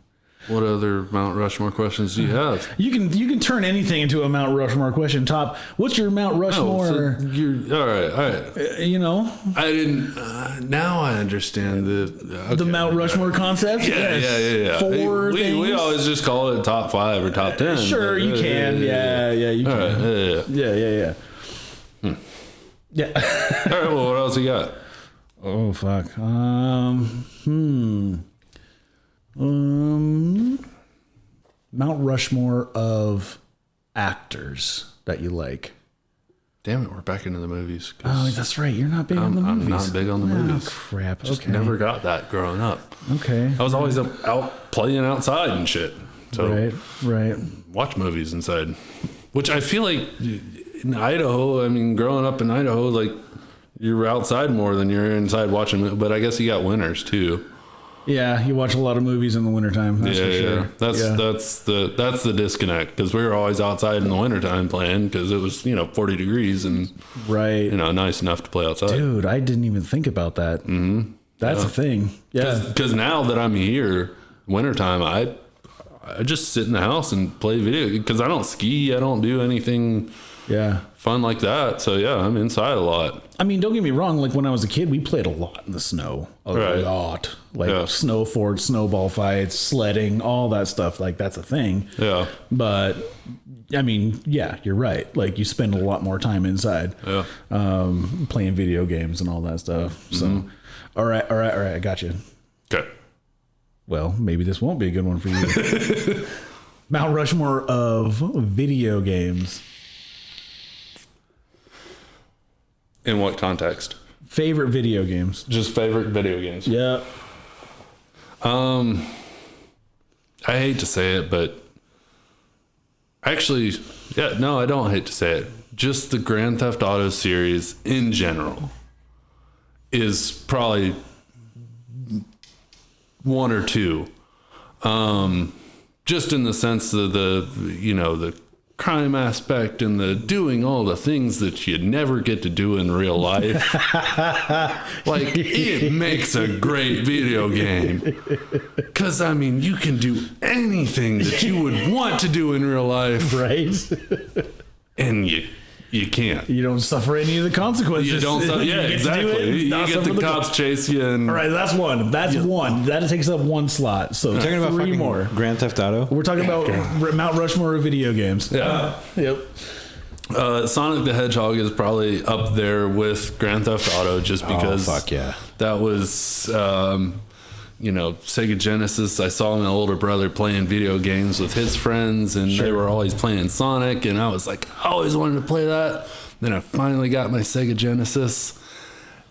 What other Mount Rushmore questions do you have? You can turn anything into a Mount Rushmore question. Top, what's your Mount Rushmore? All right. You know, I didn't. Now I understand the Mount Rushmore concept. Yeah. Four things. We always just call it top 5 or top 10. Sure, you can. Yeah, you can. Right, Yeah. Yeah. All right. Well, what else you got? Oh fuck. Mount Rushmore of actors that you like. Damn it, we're back into the movies. Oh, that's right. You're not big on the movies. I'm not big on the movies. Oh, crap. Just never got that growing up. Okay. I was always out playing outside and shit. So right. Watch movies inside, which I feel like in Idaho. I mean, growing up in Idaho, like you're outside more than you're inside watching. But I guess you got winters too. Yeah, you watch a lot of movies in the wintertime. That's for sure. That's the disconnect, because we were always outside in the wintertime playing because it was 40 degrees and nice enough to play outside. Dude, I didn't even think about that. Mm-hmm. That's a thing. Yeah, because now that I'm here, wintertime, I just sit in the house and play video, because I don't ski, I don't do anything fun like that. So yeah, I'm inside a lot. I mean, don't get me wrong, like when I was a kid, we played a lot in the snow. A lot. Like snow forts, snowball fights, sledding, all that stuff. Like that's a thing. Yeah. But I mean, yeah, you're right. Like you spend a lot more time inside. Yeah. Playing video games and all that stuff. So all right, I got you. Okay. Well, maybe this won't be a good one for you. Mount Rushmore of video games. In what context? Favorite video games. Just favorite video games. Yeah. I hate to say it, but actually, I don't hate to say it. Just the Grand Theft Auto series in general is probably one or two. Just in the sense of the crime aspect and the doing all the things that you never get to do in real life. Like, it makes a great video game. Because, I mean, you can do anything that you would want to do in real life. Right. And you can't. You don't suffer any of the consequences. You don't suffer. Yeah, exactly. You get the cops chase you. And, all right, that's one. That's one. That takes up one slot. So we're talking about three more. Grand Theft Auto? We're talking about Mount Rushmore of video games. Yeah. Yep. Sonic the Hedgehog is probably up there with Grand Theft Auto, just because that was, Sega Genesis. I saw my older brother playing video games with his friends, and they were always playing Sonic, and I was like, I always wanted to play that. Then I finally got my Sega Genesis,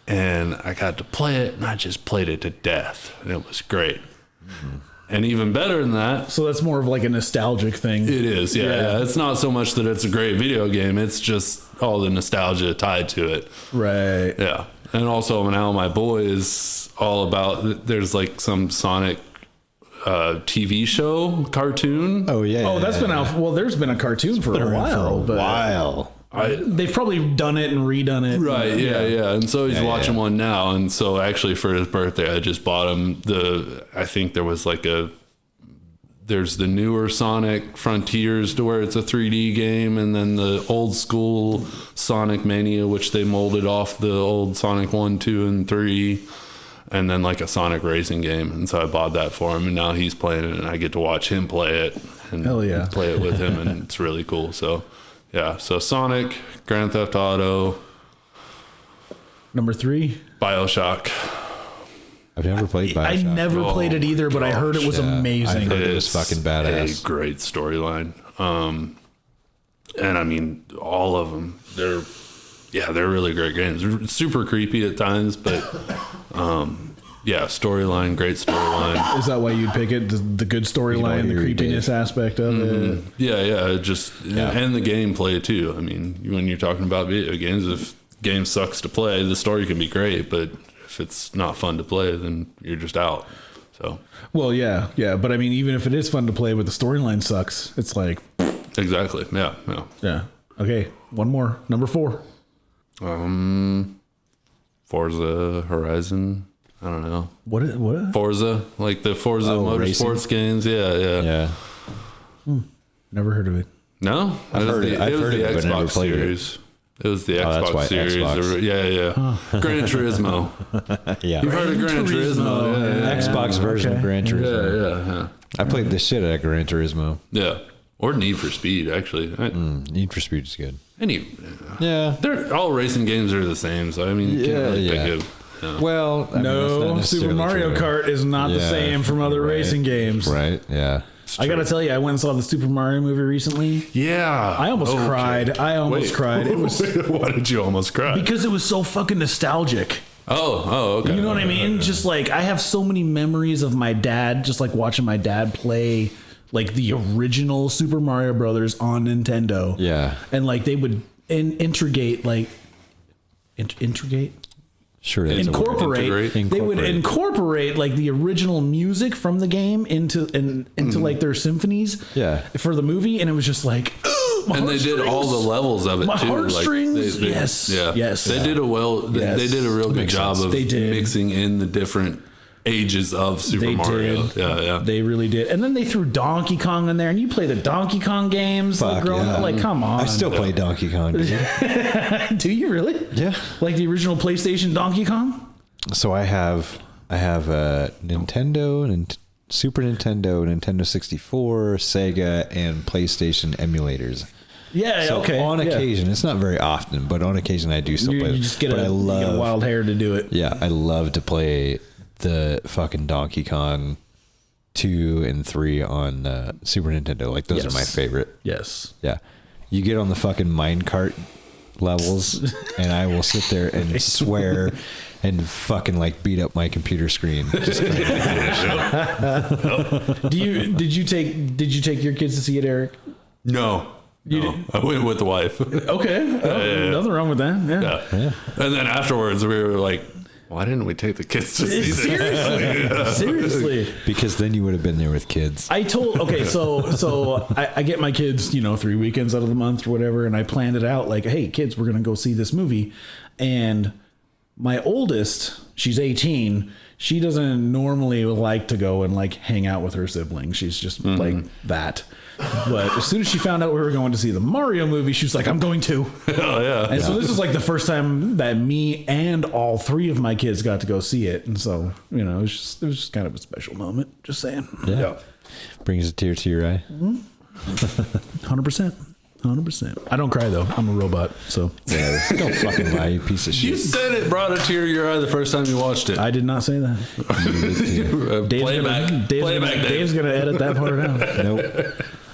and I got to play it, and I just played it to death, and it was great. Mm-hmm. And even better than that. So that's more of like a nostalgic thing. It is, yeah. It's not so much that it's a great video game, it's just all the nostalgia tied to it. Right. Yeah. And also now my boy is all about, there's like some Sonic TV show, cartoon. Oh, yeah. Oh, that's been out. Well, there's been a cartoon for a while. They've probably done it and redone it. Right, yeah. And so he's watching one now. And so actually for his birthday, I just bought him I think there was like there's the newer Sonic Frontiers, to where it's a 3D game, and then the old school Sonic Mania, which they molded off the old Sonic 1, 2, and 3, and then like a Sonic racing game. And so I bought that for him, and now he's playing it, and I get to watch him play it and play it with him, and it's really cool. So yeah, so Sonic, Grand Theft Auto. Number 3? BioShock. I've never played BioShock. I never played it either, but I heard it was amazing. I heard it was fucking badass. A great storyline. And I mean, all of them, they're really great games. Super creepy at times, but storyline, great storyline. Is that why you'd pick it? The good storyline, the creepiness aspect of it? Yeah, and the gameplay too. I mean, when you're talking about video games, if game sucks to play, the story can be great, but if it's not fun to play, then you're just out. So, well, yeah, but I mean, even if it is fun to play, but the storyline sucks, it's like exactly, yeah. Okay, one more, number 4. Forza Horizon. I don't know what Forza, like the Forza Motorsports games. Yeah. Never heard of it. No, I've heard it. It was the Xbox series. It was the Xbox series. Yeah. Gran Turismo. You've heard of Gran Turismo. Yeah. Xbox version of Gran Turismo. Yeah. I played the shit out of Gran Turismo. Yeah. Or Need for Speed, actually. Need for Speed is good. They're all racing games are the same, so I mean, you can't really pick it. Yeah. Well, no, Super Mario Kart is not the same from other racing games. Right, yeah. I gotta tell you, I went and saw the Super Mario movie recently. Yeah. I almost cried. Cried. It was. Why did you almost cry? Because it was so fucking nostalgic. Oh, okay. You know what I mean? Just like, I have so many memories of my dad, just like watching my dad play like the original Super Mario Brothers on Nintendo. Yeah. And like they would integrate like integrate. Sure. Incorporate. They would incorporate like the original music from the game into like their symphonies. Yeah. For the movie, and it was just like. And they did all the levels of it my too. heartstrings. Like yes. They did a They did a real good job of mixing in the different ages of Super Mario. Yeah. They really did. And then they threw Donkey Kong in there, and you play the Donkey Kong games growing up. Like, come on. I still play Donkey Kong. Do you really? Yeah. Like the original PlayStation Donkey Kong? So I have a Nintendo and Super Nintendo, Nintendo 64, Sega, and PlayStation emulators. Yeah, so okay. On occasion, it's not very often, but on occasion I do still play. You just get a wild hair to do it. Yeah, I love to play the fucking Donkey Kong 2 and 3 on Super Nintendo. Like those are my favorite. Yes. Yeah. You get on the fucking minecart levels, and I will sit there and swear and fucking like beat up my computer screen. Just Did you take your kids to see it, Eric? No. I went with the wife. Okay. Nothing wrong with that. Yeah. And then afterwards we were like, why didn't we take the kids to see this? Seriously. Because then you would have been there with kids. So I get my kids, 3 weekends out of the month or whatever, and I planned it out like, hey, kids, we're going to go see this movie. And my oldest, she's 18. She doesn't normally like to go and like hang out with her siblings. She's just like that. But as soon as she found out we were going to see the Mario movie, she was like, I'm going too. Oh, yeah. And so this is like the first time that me and all 3 of my kids got to go see it. And so, it was just kind of a special moment. Just saying. Yeah. Brings a tear to your eye. 100%. 100%. I don't cry though. I'm a robot. So don't fucking lie, you piece of shit. You said it brought a tear to your eye the first time you watched it. I did not say that. Dave's gonna edit that part out. Nope.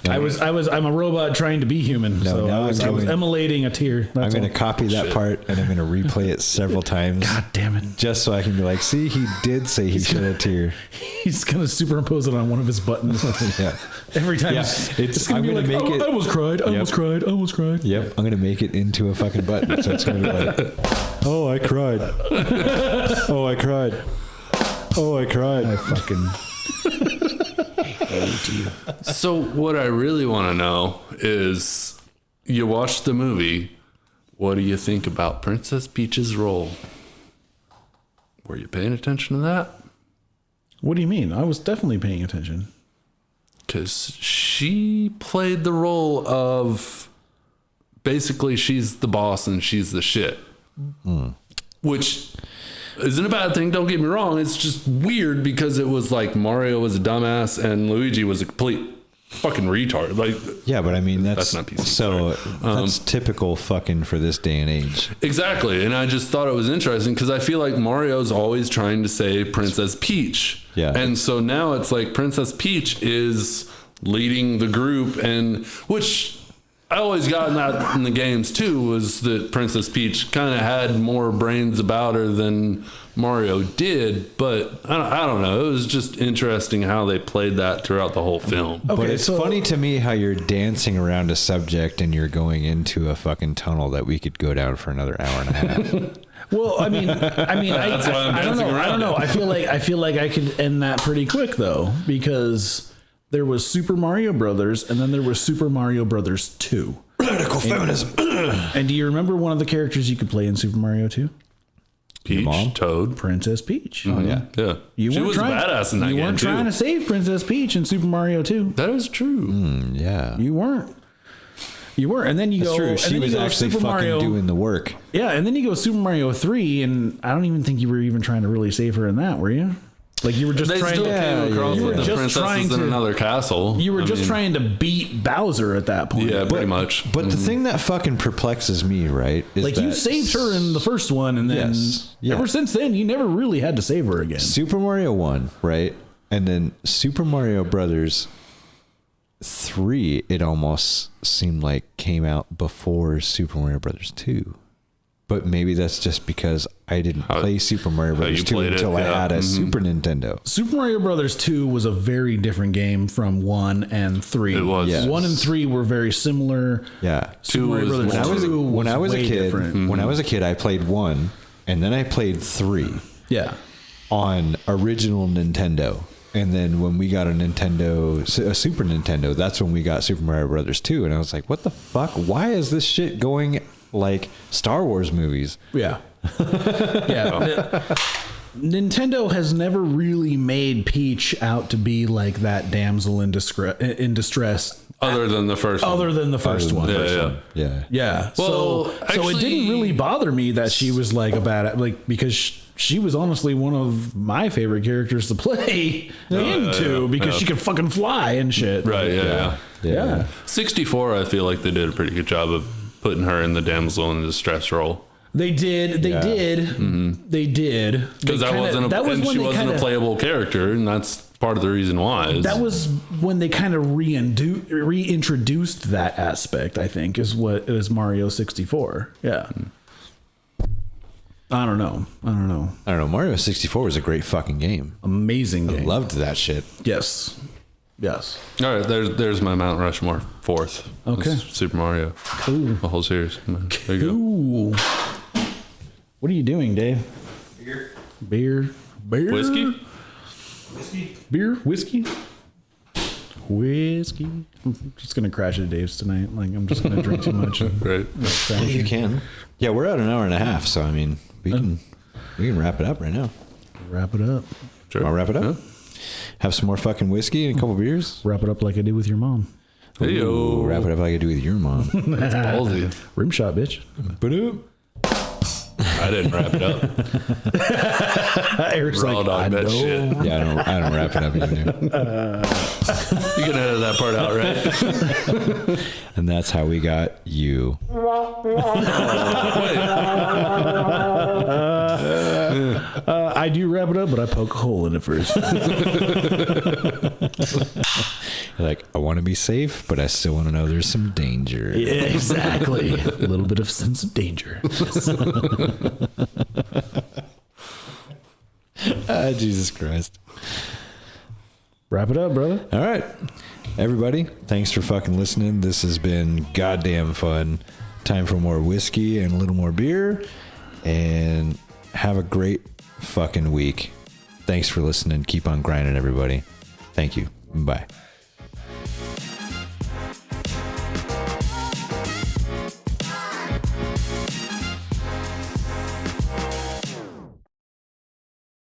I'm a robot trying to be human. No, so I was emulating a tear. I'm going to copy that part and I'm going to replay it several times. God damn it. Just so I can be like, see, he did say he shed a tear. He's going to superimpose it on one of his buttons. Yeah. Every time. Yeah. It's going to be like, I almost cried. I almost cried. Yep. I'm going to make it into a fucking button. So it's going to be like, oh, I cried. Oh, I cried. Oh, I cried. I fucking... So what I really want to know is, you watched the movie. What do you think about Princess Peach's role? Were you paying attention to that? What do you mean? I was definitely paying attention. Because she played the role of, basically she's the boss and she's the shit. Which isn't a bad thing, don't get me wrong. It's just weird because it was like Mario was a dumbass and Luigi was a complete fucking retard. Like, yeah, but I mean that's not PC. So that's typical fucking for this day and age. Exactly, and I just thought it was interesting because I feel like Mario's always trying to save Princess Peach. Yeah, and so now it's like Princess Peach is leading the group, and which I always got that in the games too, was that Princess Peach kind of had more brains about her than Mario did, but I don't know. It was just interesting how they played that throughout the whole film. Okay, but it's funny to me how you're dancing around a subject and you're going into a fucking tunnel that we could go down for another hour and a half. Well, I don't know. I feel like I could end that pretty quick though, because there was Super Mario Brothers, and then there was Super Mario Brothers 2. Radical feminism. And do you remember one of the characters you could play in Super Mario 2? Peach, Toad, Princess Peach. Oh yeah, yeah. She was a badass in that game. You weren't trying to save Princess Peach in Super Mario 2. That is true. Yeah, you weren't. And then you That's go. True. She was actually fucking Mario, doing the work. Yeah, and then you go Super Mario 3, and I don't even think you were even trying to really save her in that, were you? Like you were just trying to in another castle. You were trying to beat Bowser at that point. Yeah, pretty much. But the thing that fucking perplexes me, right, is like you saved her in the first one, and then ever since then you never really had to save her again. Super Mario 1, right? And then Super Mario Brothers 3, it almost seemed like came out before Super Mario Brothers 2. but maybe that's just because I didn't play Super Mario Brothers 2 until I had a Super Nintendo. Super Mario Brothers 2 was a very different game from 1 and 3. It was. Yes. 1 and 3 were very similar. Yeah. Super Mario Brothers 2 when I was a way kid, different. when I was a kid, I played 1, and then I played 3. Yeah. On original Nintendo. And then when we got a Super Nintendo, that's when we got Super Mario Brothers 2. And I was like, what the fuck? Why is this shit going like Star Wars movies? Yeah. Yeah. Nintendo has never really made Peach out to be like that damsel in distress. Other than the first one. Other than the first one. Yeah. Yeah. Well, so actually, it didn't really bother me that she was like a bad, like, because she was honestly one of my favorite characters to play because she could fucking fly and shit. Right. Yeah. 64, I feel like they did a pretty good job of putting her in the damsel in distress role. They did. They did. Because she wasn't a playable character, and that's part of the reason why. That was when they kind of reintroduced that aspect, I think, is Mario 64. Yeah. I don't know. Mario 64 was a great fucking game. Amazing game. I loved that shit. Yes. All right, there's my Mount Rushmore, 4th. Okay. That's Super Mario. Cool. The whole series. There you go. What are you doing, Dave? Beer. Whiskey? Beer? Whiskey? I'm just gonna crash at Dave's tonight. Like, I'm just gonna drink too much. Right. You can. Yeah, we're at an hour and a half, so I mean, we can wrap it up right now. Wrap it up. Sure. I'll wrap it up. Yeah. Have some more fucking whiskey and a couple beers. Wrap it up like I did with your mom. Hey-yo. Wrap it up like I do with your mom. That's ballsy. Rim shot, bitch. I didn't wrap it up. Eric's like, I know. Shit. Yeah, I don't wrap it up either. You can edit that part out, right? And that's how we got you. I do wrap it up, but I poke a hole in it first. Like, I want to be safe, but I still want to know there's some danger. Yeah, exactly. A little bit of sense of danger. Jesus Christ. Wrap it up, brother. All right. Everybody, thanks for fucking listening. This has been goddamn fun. Time for more whiskey and a little more beer. And have a great fucking week. Thanks for listening. Keep on grinding, everybody. Thank you. Bye.